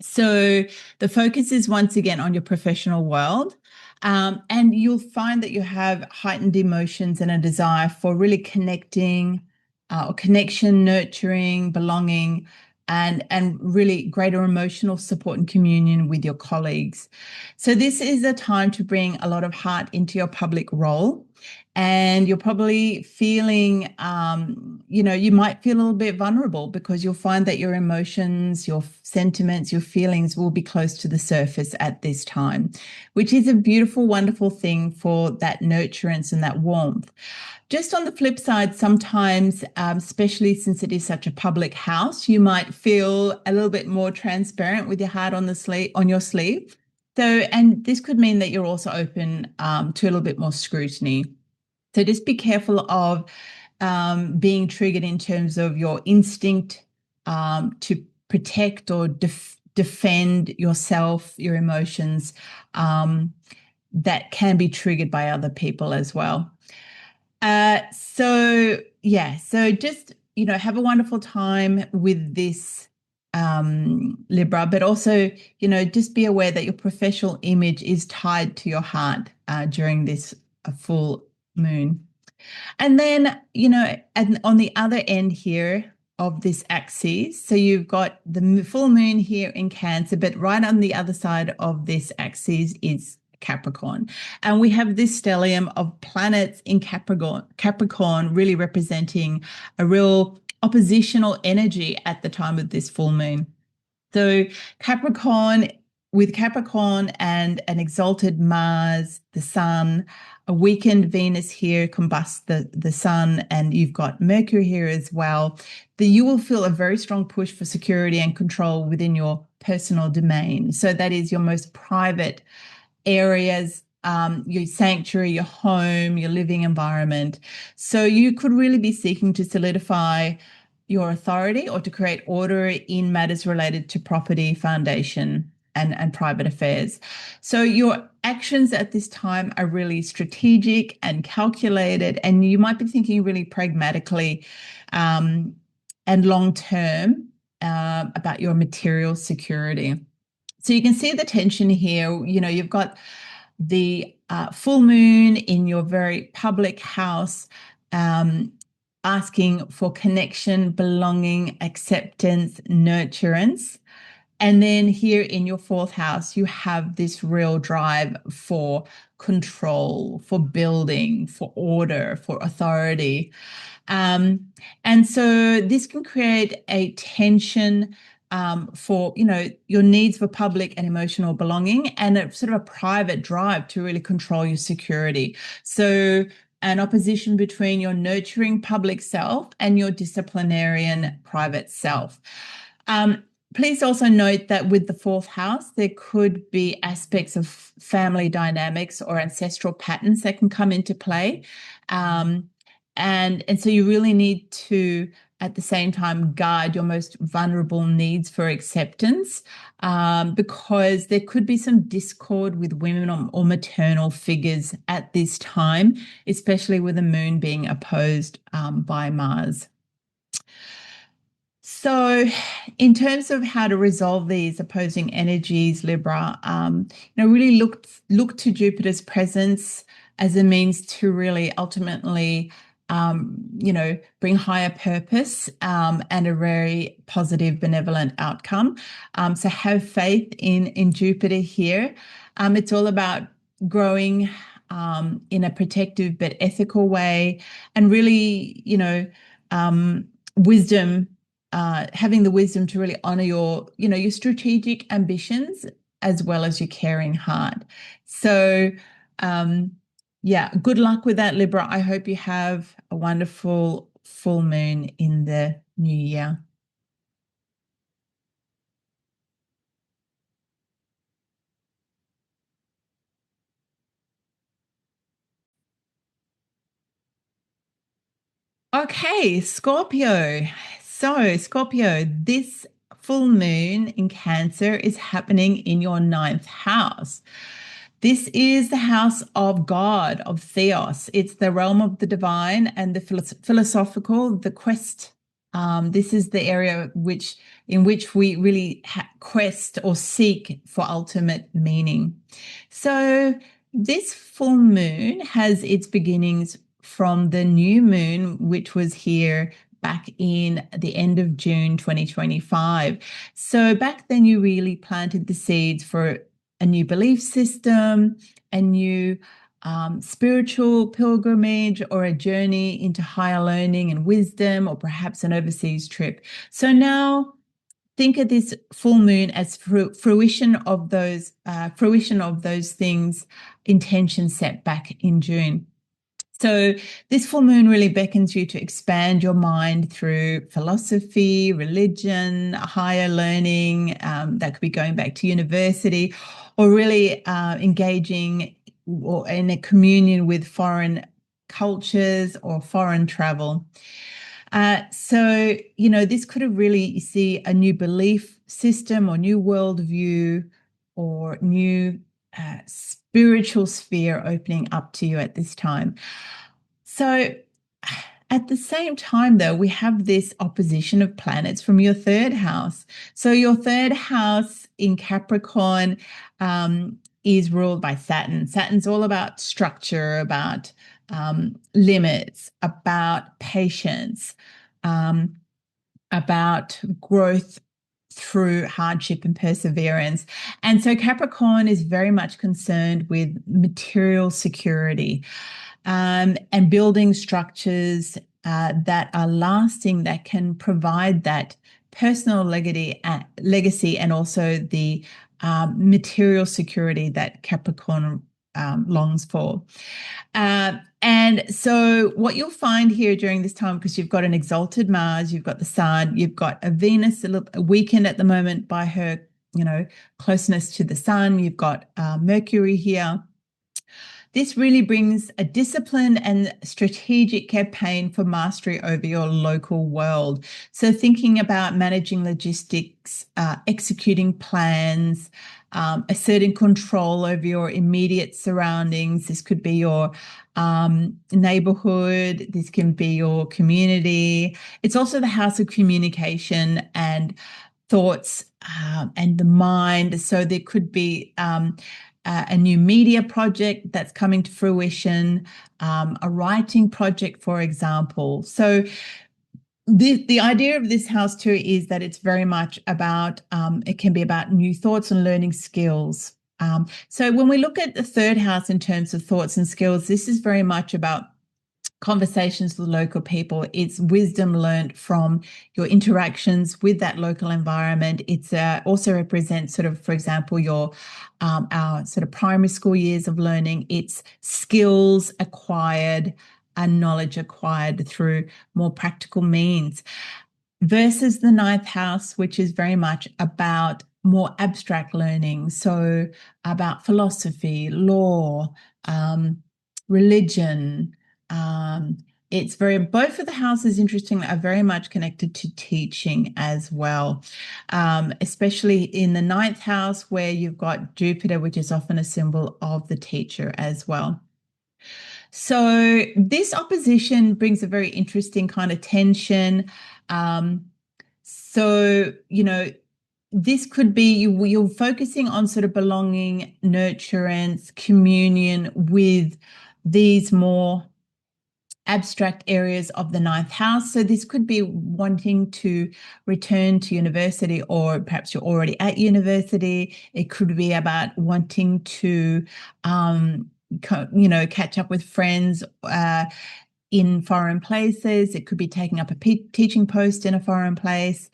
So the focus is once again on your professional world. And you'll find that you have heightened emotions and a desire for really connecting, connection, nurturing, belonging, and really greater emotional support and communion with your colleagues. So this is a time to bring a lot of heart into your public role. And you're probably feeling, you might feel a little bit vulnerable because you'll find that your emotions, your sentiments, your feelings will be close to the surface at this time, which is a beautiful, wonderful thing for that nurturance and that warmth. Just on the flip side, sometimes, especially since it is such a public house, you might feel a little bit more transparent with your heart on the sleeve, on your sleeve. So, and this could mean that you're also open to a little bit more scrutiny. So just be careful of being triggered in terms of your instinct to protect or defend yourself, your emotions, that can be triggered by other people as well. So just, have a wonderful time with this Libra, but also, just be aware that your professional image is tied to your heart during this full moon. And then, and on the other end here of this axis, so you've got the full moon here in Cancer, but right on the other side of this axis is Capricorn. And we have this stellium of planets in Capricorn really representing a real oppositional energy at the time of this full moon. So Capricorn, with Capricorn and an exalted Mars, the Sun, a weakened Venus here combusts the Sun, and you've got Mercury here as well, that you will feel a very strong push for security and control within your personal domain. So that is your most private areas, your sanctuary, your home, your living environment. So you could really be seeking to solidify your authority or to create order in matters related to property, foundation, and private affairs. So your actions at this time are really strategic and calculated, and you might be thinking really pragmatically and long-term about your material security. So you can see the tension here. You've got the full moon in your very public house, asking for connection, belonging, acceptance, nurturance. And then here in your fourth house, you have this real drive for control, for building, for order, for authority. And so this can create a tension for, your needs for public and emotional belonging, and a sort of a private drive to really control your security. So an opposition between your nurturing public self and your disciplinarian private self. Please also note that with the fourth house, there could be aspects of family dynamics or ancestral patterns that can come into play. And so you really need to, at the same time, guard your most vulnerable needs for acceptance, because there could be some discord with women or maternal figures at this time, especially with the moon being opposed by Mars. So in terms of how to resolve these opposing energies, Libra, really look to Jupiter's presence as a means to really ultimately, bring higher purpose and a very positive, benevolent outcome. So have faith in Jupiter here. It's all about growing in a protective but ethical way, and really, wisdom. Having the wisdom to really honor your strategic ambitions as well as your caring heart. So, good luck with that, Libra. I hope you have a wonderful full moon in the new year. Okay, Scorpio. So, Scorpio, this full moon in Cancer is happening in your ninth house. This is the house of God, of Theos. It's the realm of the divine and the philosophical, the quest. This is the area in which we really quest or seek for ultimate meaning. So this full moon has its beginnings from the new moon, which was here back in the end of June 2025. So back then you really planted the seeds for a new belief system, a new spiritual pilgrimage, or a journey into higher learning and wisdom, or perhaps an overseas trip. So now think of this full moon as fruition of those things, intentions set back in June. So this full moon really beckons you to expand your mind through philosophy, religion, higher learning. That could be going back to university, or really engaging or in a communion with foreign cultures or foreign travel. So, this could have really, you see, a new belief system or new worldview or new spiritual sphere opening up to you at this time. So, at the same time, though, we have this opposition of planets from your third house. So, your third house in Capricorn is ruled by Saturn. Saturn's all about structure, about limits, about patience, about growth through hardship and perseverance. And so Capricorn is very much concerned with material security, and building structures that are lasting, that can provide that personal legacy and also the material security that Capricorn longs for. And so what you'll find here during this time, because you've got an exalted Mars, you've got the Sun, you've got a Venus weakened at the moment by her, closeness to the Sun. You've got Mercury here. This really brings a disciplined and strategic campaign for mastery over your local world. So thinking about managing logistics, executing plans, asserting control over your immediate surroundings. This could be your neighborhood. This can be your community. It's also the house of communication and thoughts and the mind. So there could be a new media project that's coming to fruition, a writing project, for example. So the idea of this house too is that it's very much about, it can be about new thoughts and learning skills. So when we look at the third house in terms of thoughts and skills, this is very much about conversations with local people. It's wisdom learned from your interactions with that local environment. It's also represents sort of, for example, your our sort of primary school years of learning. It's skills acquired and knowledge acquired through more practical means, versus the ninth house, which is very much about more abstract learning. So about philosophy, law, religion. It's both of the houses, interestingly, are very much connected to teaching as well, especially in the ninth house where you've got Jupiter, which is often a symbol of the teacher as well. So this opposition brings a very interesting kind of tension. So, this could be you're focusing on sort of belonging, nurturance, communion with these more abstract areas of the ninth house. So this could be wanting to return to university, or perhaps you're already at university. It could be about wanting to, catch up with friends in foreign places. It could be taking up a teaching post in a foreign place.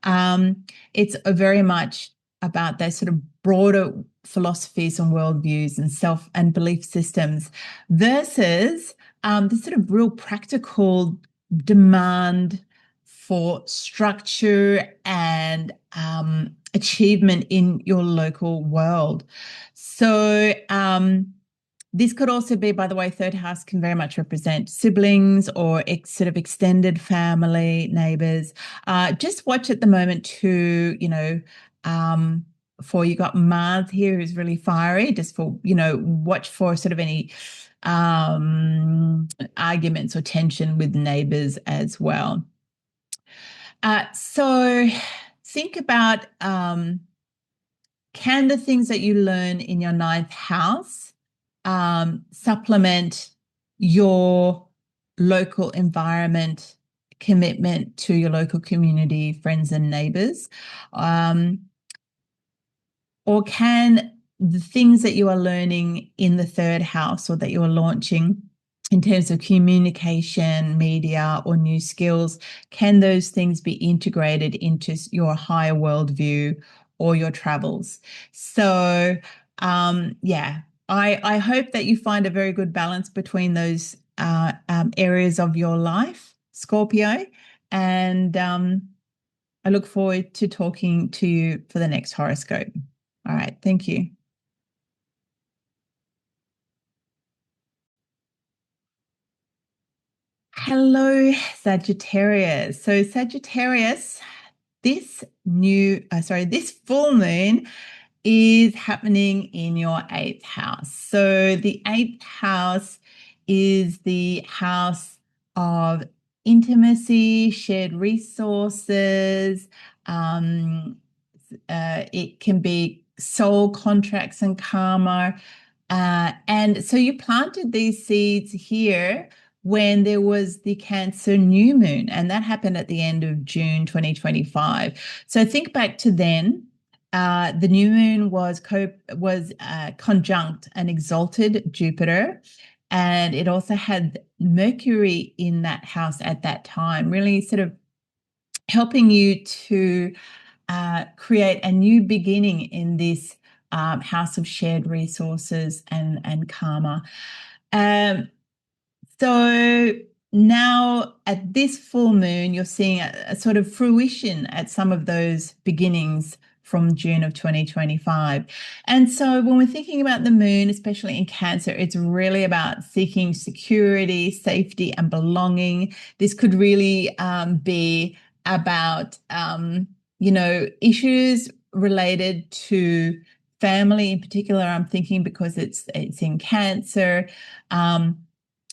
It's very much about those sort of broader philosophies and worldviews and self and belief systems, versus the sort of real practical demand for structure and achievement in your local world. So this could also be, by the way, third house can very much represent siblings or sort of extended family, neighbors. Just watch at the moment too, for you got Mars here who's really fiery, just for, watch for sort of any arguments or tension with neighbors as well. So think about, can the things that you learn in your ninth house supplement your local environment, commitment to your local community, friends and neighbors? Or can the things that you are learning in the third house or that you are launching in terms of communication, media, or new skills? Can those things be integrated into your higher worldview or your travels? So, yeah, I hope that you find a very good balance between those areas of your life, Scorpio, and I look forward to talking to you for the next horoscope. All right, thank you. Hello, Sagittarius. So Sagittarius, this full moon is happening in your eighth house. So the eighth house is the house of intimacy, shared resources. Um, it can be soul contracts and karma. And so you planted these seeds here when there was the Cancer new moon, and that happened at the end of June 2025. So think back to then. The new moon was conjunct an exalted Jupiter, and it also had Mercury in that house at that time, really sort of helping you to create a new beginning in this house of shared resources and karma. So now at this full moon, you're seeing a sort of fruition at some of those beginnings from June of 2025. And so when we're thinking about the moon, especially in Cancer, it's really about seeking security, safety, and belonging. This could really be about, issues related to family in particular. I'm thinking because it's in Cancer.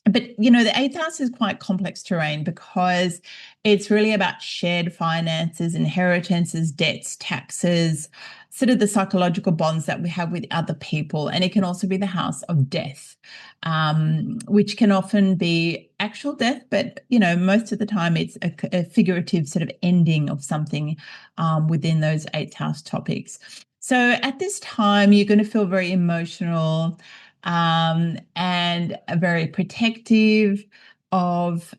But the eighth house is quite complex terrain because it's really about shared finances, inheritances, debts, taxes, sort of the psychological bonds that we have with other people. And it can also be the house of death, which can often be actual death, but most of the time it's a figurative sort of ending of something within those eighth house topics. So at this time, you're going to feel very emotional, and very protective of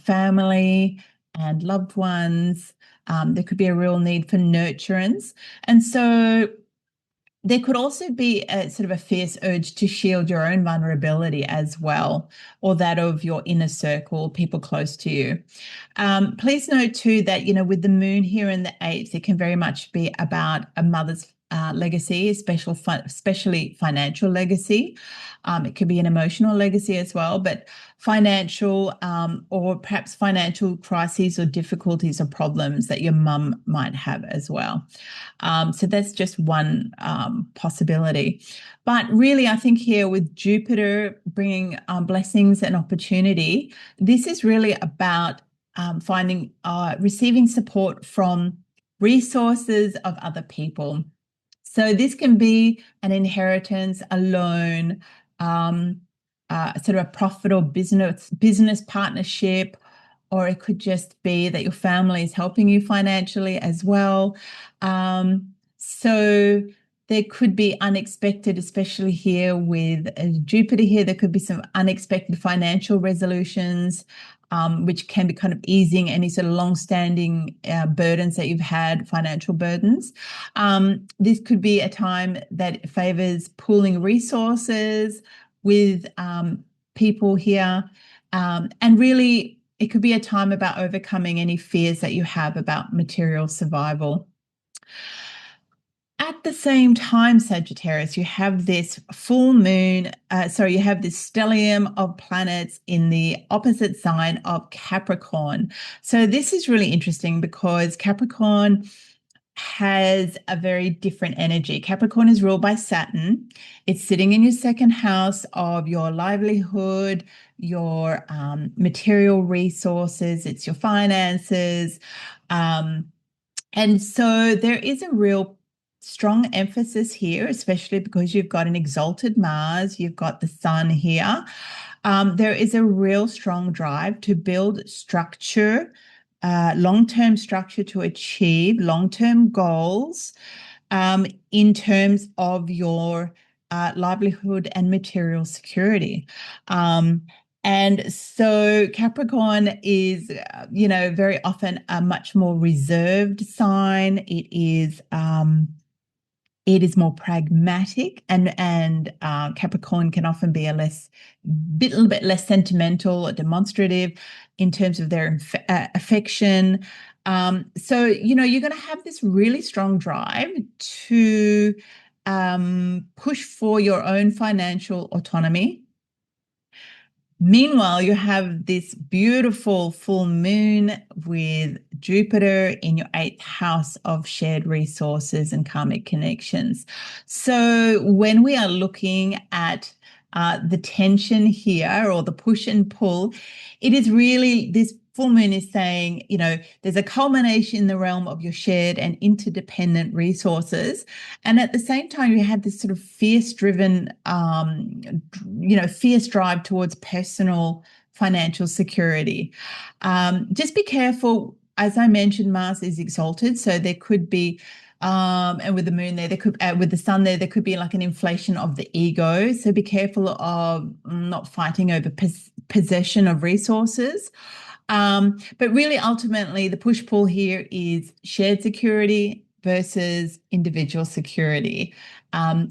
family and loved ones. There could be a real need for nurturance. And so there could also be a sort of a fierce urge to shield your own vulnerability as well, or that of your inner circle, people close to you. Please note too that, with the moon here in the eighth, it can very much be about a mother's legacy, especially financial legacy. It could be an emotional legacy as well, but financial, or perhaps financial crises or difficulties or problems that your mum might have as well. So that's just one possibility. But really, I think here with Jupiter bringing blessings and opportunity, this is really about receiving support from resources of other people. So this can be an inheritance, a loan, sort of a profit or business partnership, or it could just be that your family is helping you financially as well. So there could be unexpected, especially here with Jupiter here, there could be some unexpected financial resolutions, which can be kind of easing any sort of long-standing burdens that you've had, financial burdens. This could be a time that favors pooling resources with people here. And really, it could be a time about overcoming any fears that you have about material survival. At the same time, Sagittarius, you have this full moon, you have this stellium of planets in the opposite sign of Capricorn. So this is really interesting because Capricorn has a very different energy. Capricorn is ruled by Saturn. It's sitting in your second house of your livelihood, your material resources, it's your finances. And so there is a real strong emphasis here, especially because you've got an exalted Mars, you've got the sun here. There is a real strong drive to build structure, long-term structure to achieve long-term goals in terms of your livelihood and material security. And so Capricorn is, very often a much more reserved sign. It is more pragmatic, and Capricorn can often be a little bit less sentimental or demonstrative in terms of their affection. So you're going to have this really strong drive to push for your own financial autonomy. Meanwhile, you have this beautiful full moon with Jupiter in your eighth house of shared resources and karmic connections. So when we are looking at the tension here, or the push and pull, it is really, this full moon is saying, there's a culmination in the realm of your shared and interdependent resources. And at the same time, you have this sort of fierce-driven, fierce drive towards personal financial security. Just be careful. As I mentioned, Mars is exalted, so there could be, and with the moon there could, with the sun there could be like an inflation of the ego. So be careful of not fighting over possession of resources. But really, ultimately, the push-pull here is shared security versus individual security,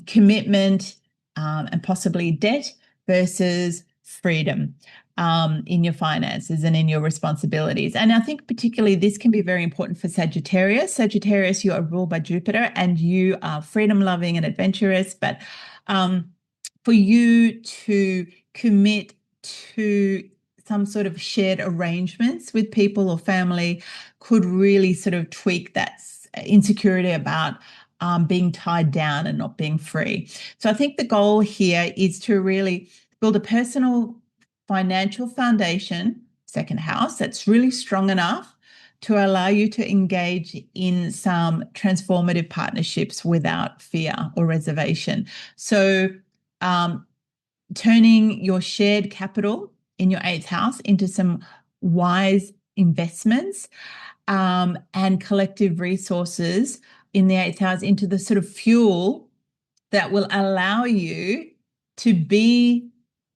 commitment, and possibly debt versus freedom in your finances and in your responsibilities. And I think particularly this can be very important for Sagittarius. Sagittarius, you are ruled by Jupiter and you are freedom-loving and adventurous, but for you to commit to some sort of shared arrangements with people or family could really sort of tweak that insecurity about being tied down and not being free. So I think the goal here is to really build a personal financial foundation, second house, that's really strong enough to allow you to engage in some transformative partnerships without fear or reservation. So turning your shared capital in your eighth house into some wise investments, and collective resources in the eighth house into the sort of fuel that will allow you to be,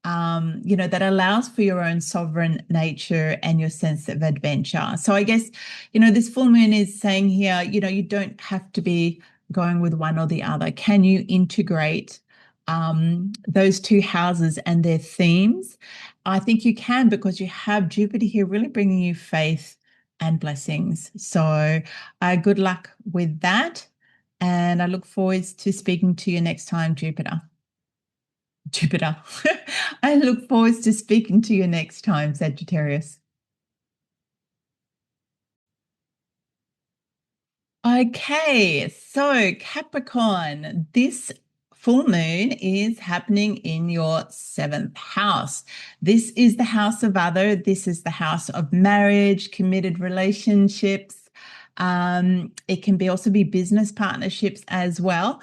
that allows for your own sovereign nature and your sense of adventure. So I guess, this full moon is saying here, you don't have to be going with one or the other. Can you integrate those two houses and their themes? I think you can, because you have Jupiter here really bringing you faith and blessings. So good luck with that. And I look forward to speaking to you next time, Jupiter. I look forward to speaking to you next time, Sagittarius. Okay, so Capricorn, this full moon is happening in your seventh house. This is the house of other. This is the house of marriage, committed relationships. It can also be business partnerships as well.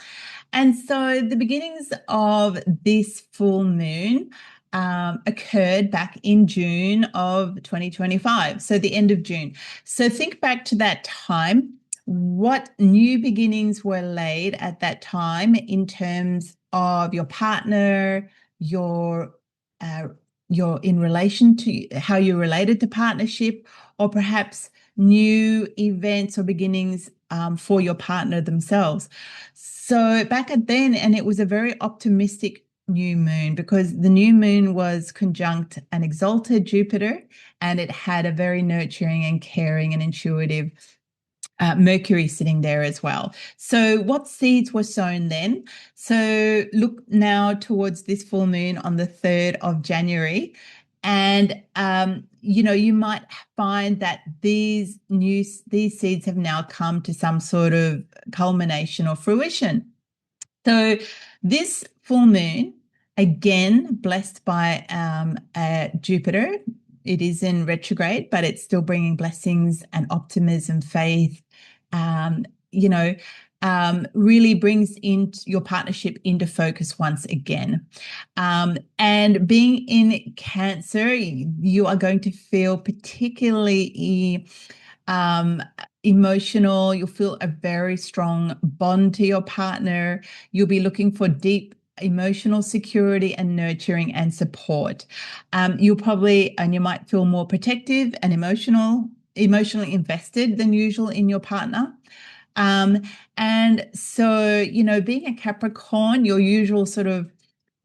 And so the beginnings of this full moon occurred back in June of 2025, so the end of June. So think back to that time. What new beginnings were laid at that time in terms of your partner, your in relation to how you related to partnership, or perhaps new events or beginnings for your partner themselves. So back at then, and it was a very optimistic new moon because the new moon was conjunct an exalted Jupiter, and it had a very nurturing and caring and intuitive Mercury sitting there as well. So what seeds were sown then? So look now towards this full moon on the 3rd of January. And, you might find that these seeds have now come to some sort of culmination or fruition. So this full moon, again, blessed by Jupiter, it is in retrograde, but it's still bringing blessings and optimism, faith, really brings your partnership into focus once again. And being in Cancer, you are going to feel particularly emotional. You'll feel a very strong bond to your partner. You'll be looking for deep emotional security and nurturing and support. You might feel more protective and emotionally invested than usual in your partner. And so, being a Capricorn, your usual sort of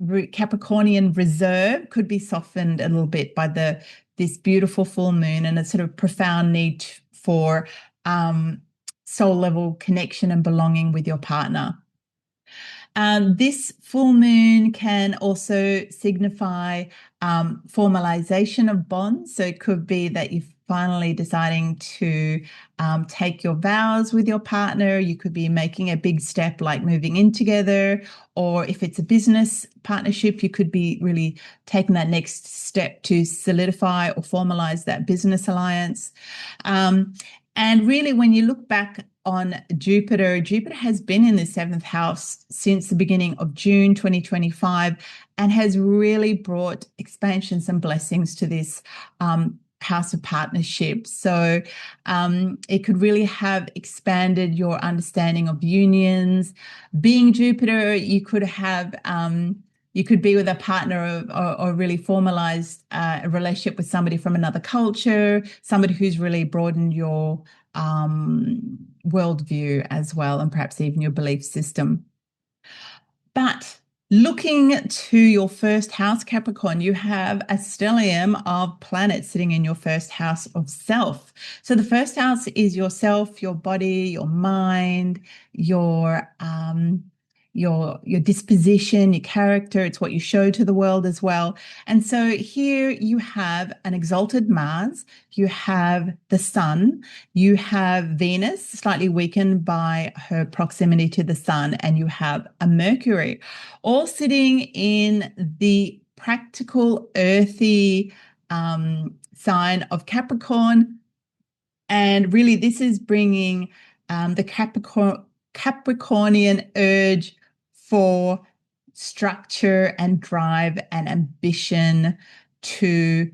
Capricornian reserve could be softened a little bit by this beautiful full moon and a sort of profound need for soul level connection and belonging with your partner. This full moon can also signify formalization of bonds. So it could be that you're finally deciding to take your vows with your partner. You could be making a big step like moving in together, or if it's a business partnership, you could be really taking that next step to solidify or formalize that business alliance. And really, when you look back on Jupiter has been in the 7th house since the beginning of June 2025 and has really brought expansions and blessings to this house of partnership. So it could really have expanded your understanding of unions. Being Jupiter, you could have you could be with a partner or really formalized a relationship with somebody from another culture, somebody who's really broadened your worldview as well, and perhaps even your belief system. But looking to your first house, Capricorn, you have a stellium of planets sitting in your first house of self. So the first house is yourself, your body, your mind, your disposition, your character. It's what you show to the world as well. And so here you have an exalted Mars, you have the Sun, you have Venus, slightly weakened by her proximity to the Sun, and you have a Mercury, all sitting in the practical, earthy sign of Capricorn. And really, this is bringing the Capricornian urge for structure and drive and ambition to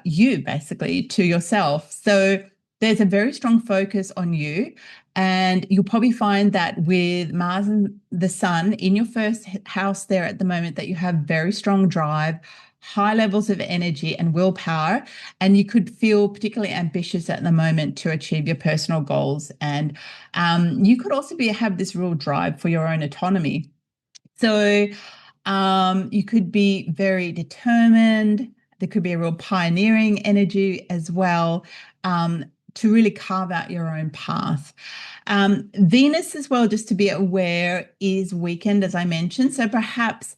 you, basically, to yourself. So there's a very strong focus on you. And you'll probably find that with Mars and the Sun in your first house there at the moment, that you have very strong drive, high levels of energy and willpower, and you could feel particularly ambitious at the moment to achieve your personal goals. And you could also have this real drive for your own autonomy. So you could be very determined. There could be a real pioneering energy as well, to really carve out your own path. Venus as well, just to be aware, is weakened, as I mentioned. So perhaps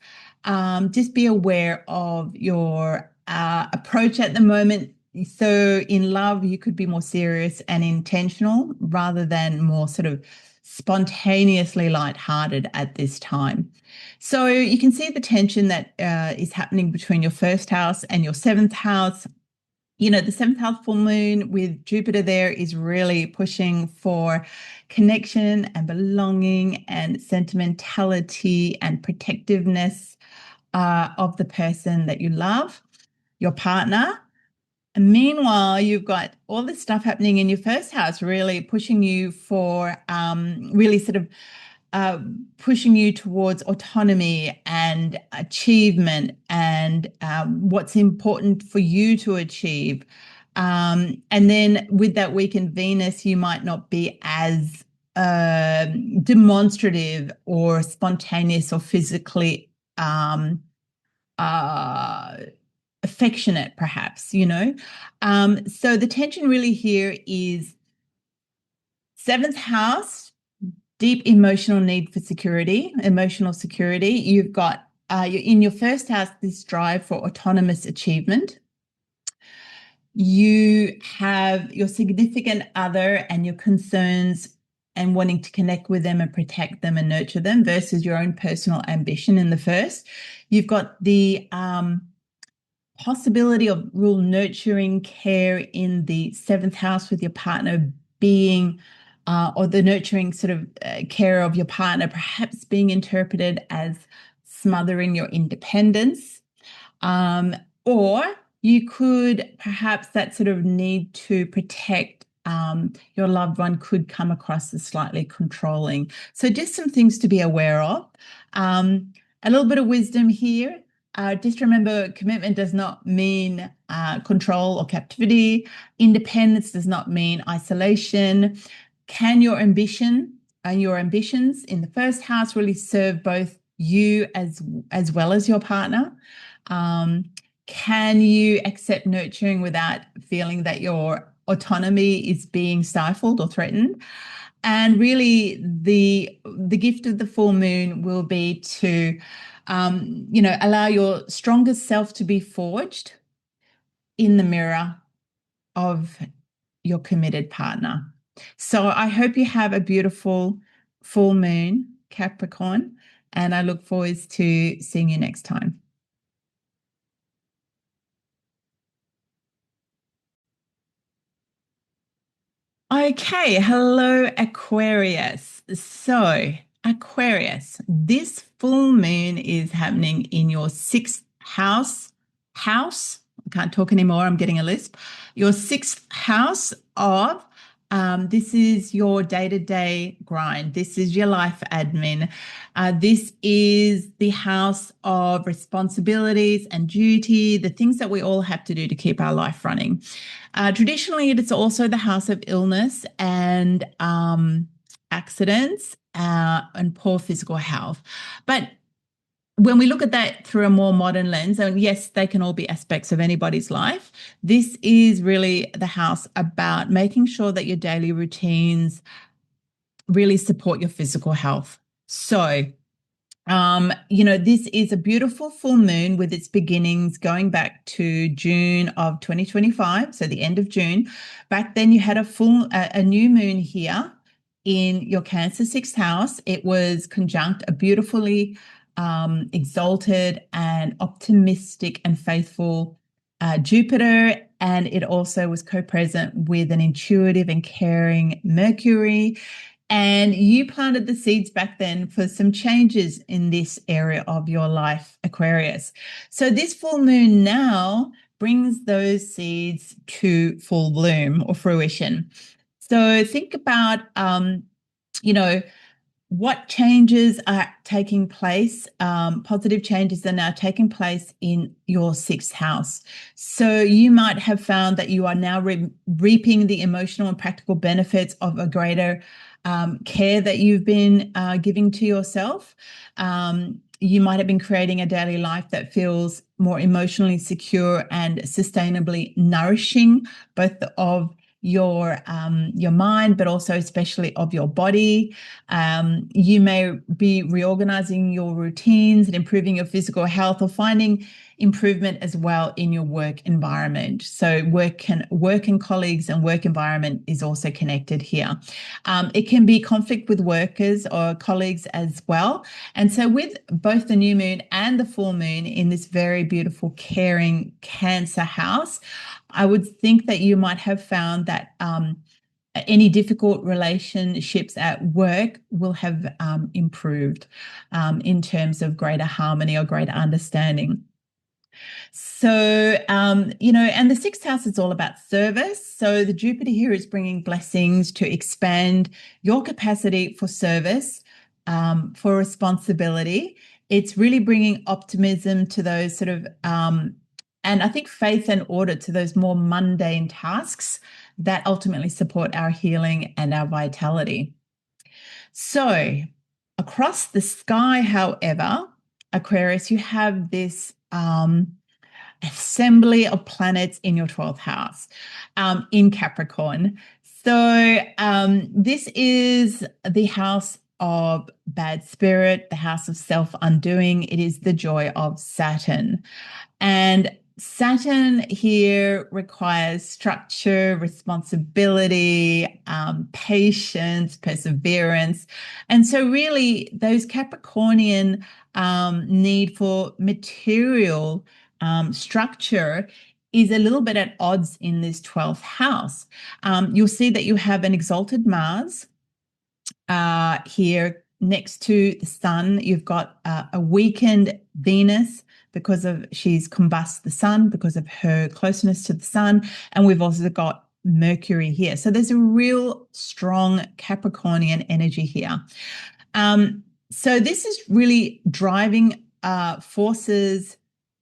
just be aware of your approach at the moment. So in love, you could be more serious and intentional rather than more sort of spontaneously lighthearted at this time. So you can see the tension that is happening between your first house and your 7th house. The 7th house full moon with Jupiter there is really pushing for connection and belonging and sentimentality and protectiveness of the person that you love, your partner. And meanwhile, you've got all this stuff happening in your first house, really pushing you for really sort of pushing you towards autonomy and achievement and what's important for you to achieve. And then with that weakened Venus, you might not be as demonstrative or spontaneous or physically affectionate, perhaps, So the tension really here is 7th house, deep emotional need for security, emotional security. You've got, you're in your first house, this drive for autonomous achievement. You have your significant other and your concerns and wanting to connect with them and protect them and nurture them versus your own personal ambition in the first. You've got the possibility of real nurturing care in the 7th house with your partner being, or the nurturing sort of care of your partner perhaps being interpreted as smothering your independence. Or you could perhaps that sort of need to protect your loved one could come across as slightly controlling. So just some things to be aware of. A little bit of wisdom here. Just remember, commitment does not mean control or captivity. Independence does not mean isolation. Can your ambition and your ambitions in the first house really serve both you as well as your partner? Can you accept nurturing without feeling that your autonomy is being stifled or threatened? And really, the gift of the full moon will be to, allow your strongest self to be forged in the mirror of your committed partner. So I hope you have a beautiful full moon, Capricorn, and I look forward to seeing you next time. Okay, hello, Aquarius. So, Aquarius, this full moon is happening in your sixth house. I can't talk anymore. I'm getting a lisp. Your sixth house of this is your day-to-day grind. This is your life admin. This is the house of responsibilities and duty, the things that we all have to do to keep our life running. Traditionally, it's also the house of illness and accidents and poor physical health. But when we look at that through a more modern lens, and yes, they can all be aspects of anybody's life, this is really the house about making sure that your daily routines really support your physical health. So, this is a beautiful full moon with its beginnings going back to June of 2025, so the end of June. Back then, you had a new moon here in your Cancer sixth house. It was conjunct a beautifully exalted and optimistic and faithful Jupiter, and it also was co-present with an intuitive and caring Mercury. And you planted the seeds back then for some changes in this area of your life, Aquarius. So this full moon now brings those seeds to full bloom or fruition. So think about, what changes are taking place, positive changes are now taking place in your sixth house. So you might have found that you are now reaping the emotional and practical benefits of a greater care that you've been giving to yourself. You might have been creating a daily life that feels more emotionally secure and sustainably nourishing, both of your mind, but also especially of your body. You may be reorganizing your routines and improving your physical health, or finding improvement as well in your work environment. So work and colleagues and work environment is also connected here. It can be conflict with workers or colleagues as well. And so with both the new moon and the full moon in this very beautiful, caring Cancer house, I would think that you might have found that any difficult relationships at work will have improved in terms of greater harmony or greater understanding. So, and the sixth house is all about service. So the Jupiter here is bringing blessings to expand your capacity for service, for responsibility. It's really bringing optimism to those sort of, and I think faith and order to those more mundane tasks that ultimately support our healing and our vitality. So across the sky, however, Aquarius, you have this assembly of planets in your 12th house in Capricorn. So this is the house of bad spirit, the house of self-undoing. It is the joy of Saturn. And Saturn here requires structure, responsibility, patience, perseverance. And so really those Capricornian need for material structure is a little bit at odds in this 12th house. You'll see that you have an exalted Mars here next to the sun. You've got a weakened Venus because of she's combust the sun because of her closeness to the sun. And we've also got Mercury here. So there's a real strong Capricornian energy here. So this is really driving forces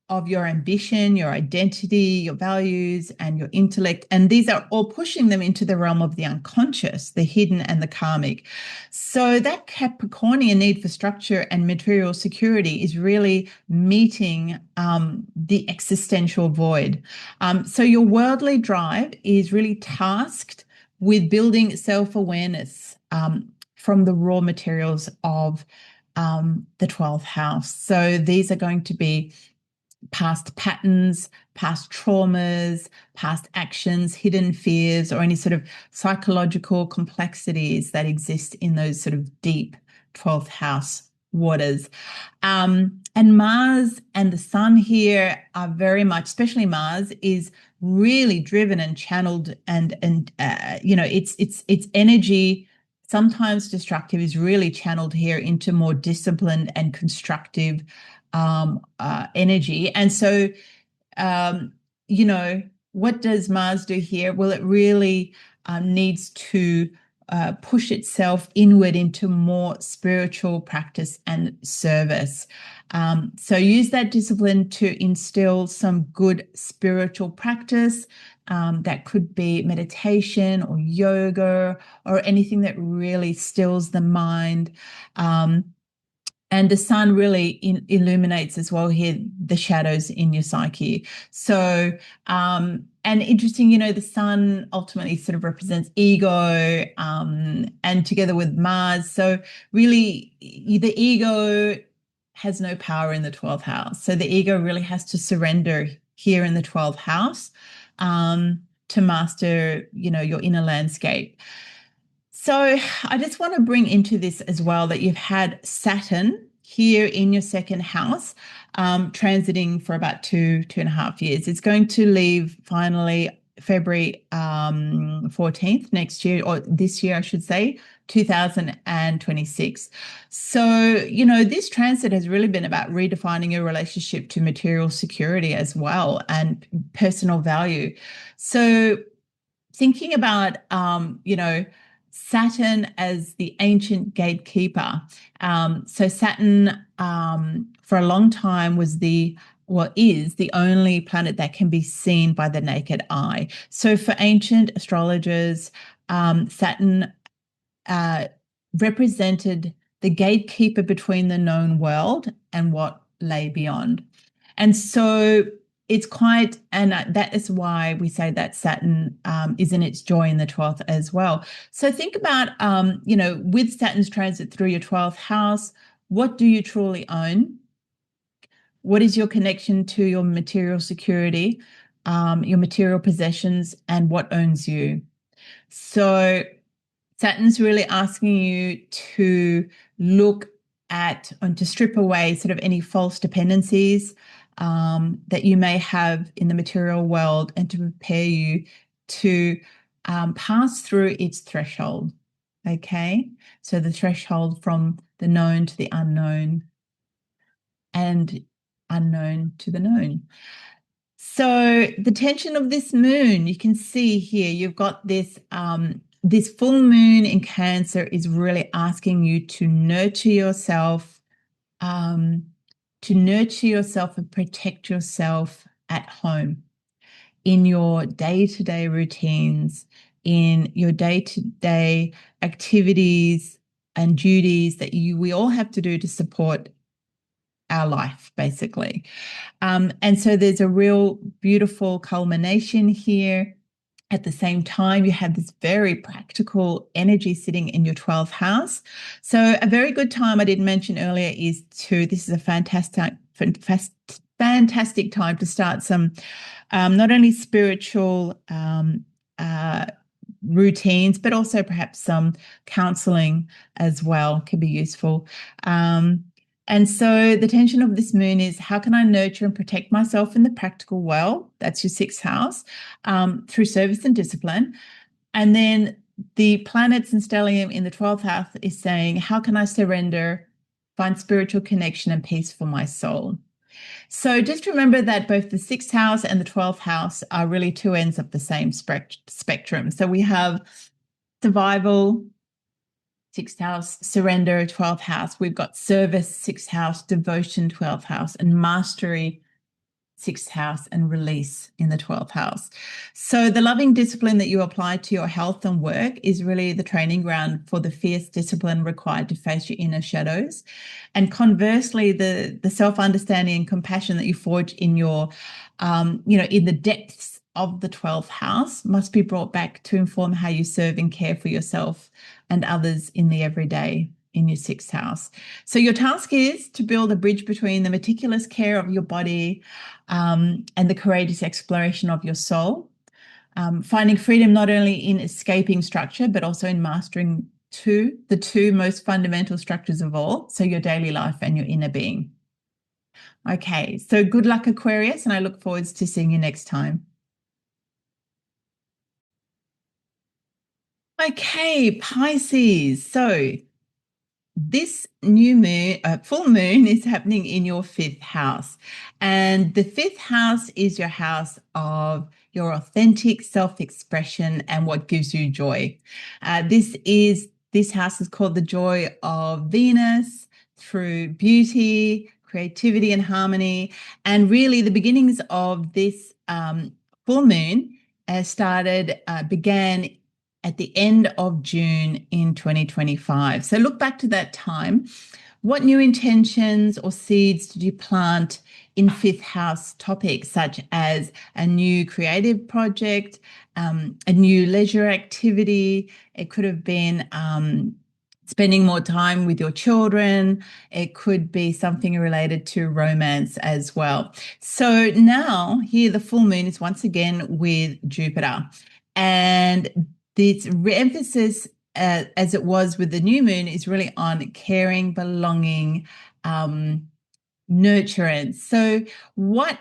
of your ambition, your identity, your values, and your intellect. And these are all pushing them into the realm of the unconscious, the hidden and the karmic. So that Capricornian need for structure and material security is really meeting the existential void. So your worldly drive is really tasked with building self-awareness from the raw materials of the 12th house. So these are going to be past patterns, past traumas, past actions, hidden fears, or any sort of psychological complexities that exist in those sort of deep 12th house waters. And Mars and the Sun here are very much, especially Mars, is really driven and channeled, and its energy, sometimes destructive, is really channeled here into more disciplined and constructive energy. And so, what does Mars do here? Well, it really needs to push itself inward into more spiritual practice and service. So use that discipline to instill some good spiritual practice. That could be meditation or yoga or anything that really stills the mind. And the Sun really illuminates as well here the shadows in your psyche. So, and interesting, the Sun ultimately sort of represents ego, and together with Mars. So really the ego has no power in the 12th house. So the ego really has to surrender here in the 12th house to master, your inner landscape. So I just want to bring into this as well that you've had Saturn here in your second house, transiting for about 2.5 years. It's going to leave finally February 14th next year, or this year, I should say, 2026. So, this transit has really been about redefining your relationship to material security as well and personal value. So thinking about, Saturn as the ancient gatekeeper. So Saturn, for a long time, is the only planet that can be seen by the naked eye. So for ancient astrologers, Saturn represented the gatekeeper between the known world and what lay beyond. And so it's and that is why we say that Saturn is in its joy in the 12th as well. So think about, with Saturn's transit through your 12th house, what do you truly own? What is your connection to your material security, your material possessions, and what owns you? So Saturn's really asking you to look at and to strip away sort of any false dependencies that you may have in the material world, and to prepare you to pass through its threshold. Okay, so the threshold from the known to the unknown, and unknown to the known. So the tension of this moon, you can see here, you've got this this full moon in Cancer is really asking you to nurture yourself, and protect yourself at home, in your day-to-day routines, in your day-to-day activities and duties that we all have to do to support our life, basically. And so there's a real beautiful culmination here. At the same time, you have this very practical energy sitting in your 12th house. So a very good time, I didn't mention earlier, this is a fantastic time to start some not only spiritual routines, but also perhaps some counseling as well can be useful. And so the tension of this moon is, how can I nurture and protect myself in the practical world? That's your 6th house, through service and discipline. And then the planets and stellium in the 12th house is saying, how can I surrender, find spiritual connection and peace for my soul? So just remember that both the 6th house and the 12th house are really two ends of the same spectrum. So we have survival, sixth house, surrender, 12th house. We've got service, sixth house, devotion, 12th house, and mastery, sixth house, and release in the 12th house. So the loving discipline that you apply to your health and work is really the training ground for the fierce discipline required to face your inner shadows. And conversely, the self-understanding and compassion that you forge in your, in the depths of the 12th house must be brought back to inform how you serve and care for yourself and others in the everyday in your sixth house. So your task is to build a bridge between the meticulous care of your body and the courageous exploration of your soul, finding freedom not only in escaping structure, but also in mastering the two most fundamental structures of all, so your daily life and your inner being. Okay, so good luck, Aquarius, and I look forward to seeing you next time. Okay, Pisces. So this new moon, full moon is happening in your fifth house. And the fifth house is your house of your authentic self-expression and what gives you joy. This house is called the joy of Venus through beauty, creativity, and harmony. And really the beginnings of this full moon began at the end of June in 2025. So look back to that time. What new intentions or seeds did you plant in fifth house topics, such as a new creative project, a new leisure activity? It could have been spending more time with your children. It could be something related to romance as well. So now here the full moon is once again with Jupiter. And this emphasis, as it was with the new moon, is really on caring, belonging, nurturance. So what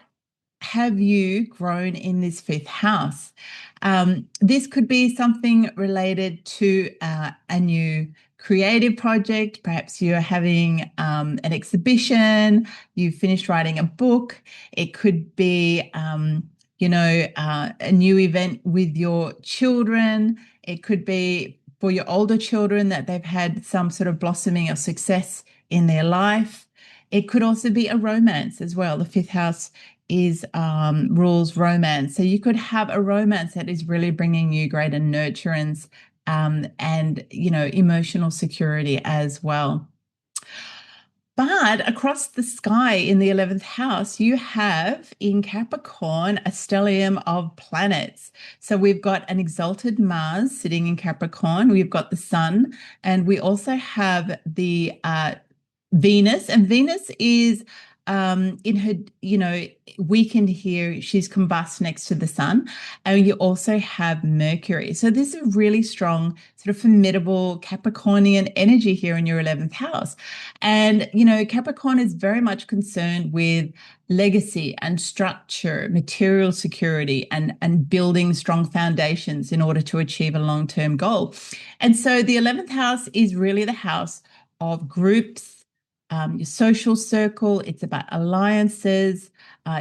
have you grown in this fifth house? This could be something related to a new creative project. Perhaps you're having an exhibition, you've finished writing a book. It could be a new event with your children. It could be for your older children that they've had some sort of blossoming of success in their life. It could also be a romance as well. The fifth house is rules romance. So you could have a romance that is really bringing you greater nurturance and, emotional security as well. But across the sky in the 11th house, you have in Capricorn a stellium of planets. So we've got an exalted Mars sitting in Capricorn. We've got the sun, and we also have the Venus. And Venus is in her, weakened here. She's combust next to the sun. And you also have Mercury. So this is a really strong, sort of formidable Capricornian energy here in your 11th house. And, Capricorn is very much concerned with legacy and structure, material security, and building strong foundations in order to achieve a long-term goal. And so the 11th house is really the house of groups, your social circle. It's about alliances,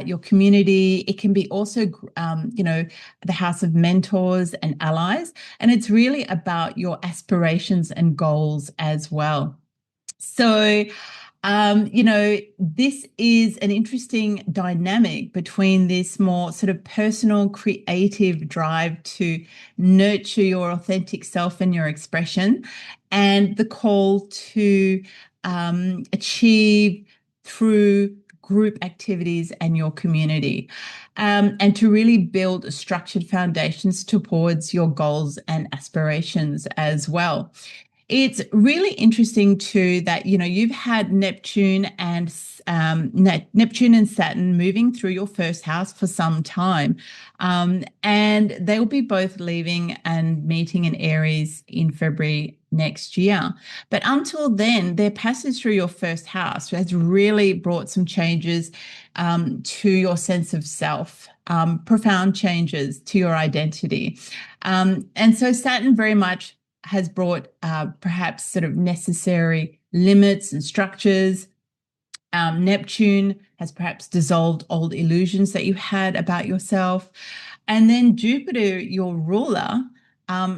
your community. It can be also, the house of mentors and allies. And it's really about your aspirations and goals as well. So, this is an interesting dynamic between this more sort of personal, creative drive to nurture your authentic self and your expression, and the call to achieve through group activities and your community, and to really build structured foundations towards your goals and aspirations as well. It's really interesting too that you've had Neptune and Saturn moving through your first house for some time, and they'll be both leaving and meeting in Aries in February next year. But until then, their passage through your first house has really brought some changes to your sense of self, profound changes to your identity, and so Saturn very much has brought perhaps sort of necessary limits and structures. Neptune has perhaps dissolved old illusions that you had about yourself. And then Jupiter, your ruler,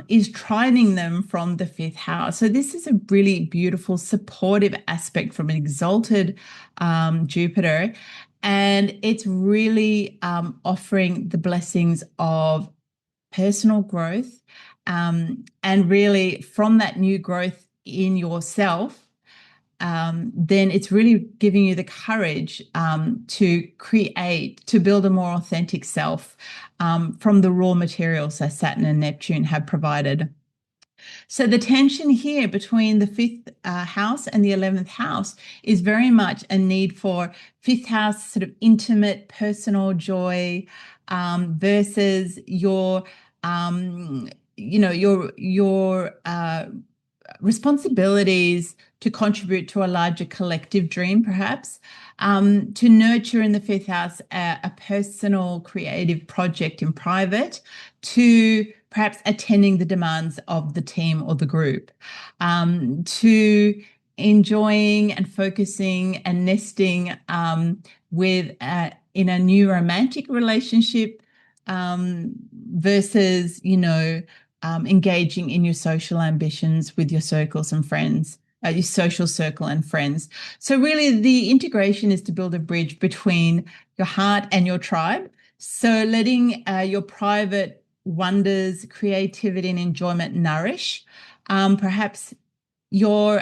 is trining them from the fifth house. So this is a really beautiful, supportive aspect from an exalted Jupiter. And it's really offering the blessings of personal growth. And really from that new growth in yourself, then it's really giving you the courage to create, to build a more authentic self from the raw materials that Saturn and Neptune have provided. So the tension here between the fifth house and the 11th house is very much a need for fifth house sort of intimate personal joy versus your your responsibilities to contribute to a larger collective dream, perhaps, to nurture in the fifth house a personal creative project in private, to perhaps attending the demands of the team or the group, to enjoying and focusing and nesting with in a new romantic relationship versus, engaging in your social ambitions with your circles and friends, your social circle and friends. So really the integration is to build a bridge between your heart and your tribe. So letting your private wonders, creativity and enjoyment nourish perhaps your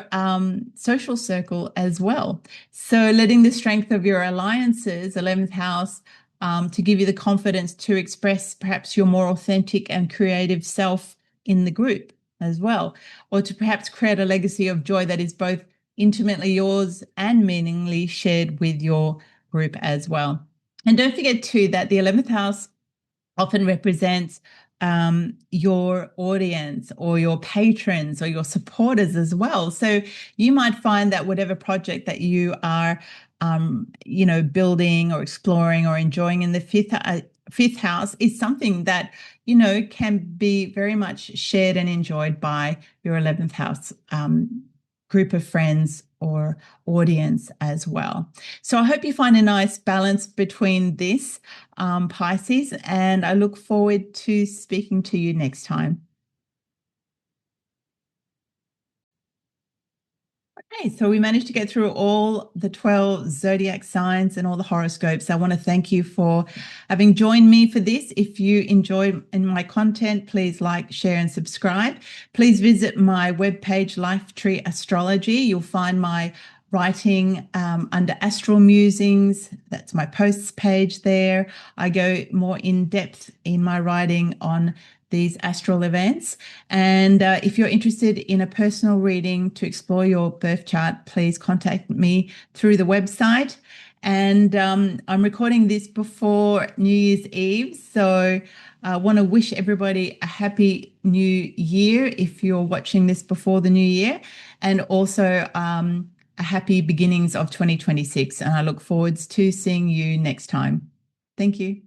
social circle as well. So letting the strength of your alliances, 11th house, to give you the confidence to express perhaps your more authentic and creative self in the group as well, or to perhaps create a legacy of joy that is both intimately yours and meaningly shared with your group as well. And don't forget too that the 11th house often represents your audience or your patrons or your supporters as well. So you might find that whatever project that you are building or exploring or enjoying in the fifth house is something that, can be very much shared and enjoyed by your 11th house group of friends or audience as well. So I hope you find a nice balance between this, Pisces, and I look forward to speaking to you next time. Okay, so we managed to get through all the 12 zodiac signs and all the horoscopes. I want to thank you for having joined me for this. If you enjoy my content, please like, share, and subscribe. Please visit my webpage, Lifetree Astrology. You'll find my writing under Astral Musings. That's my posts page there. I go more in depth in my writing on these astral events. And if you're interested in a personal reading to explore your birth chart, please contact me through the website. And I'm recording this before New Year's Eve. So I want to wish everybody a happy new year if you're watching this before the new year, and also a happy beginnings of 2026. And I look forward to seeing you next time. Thank you.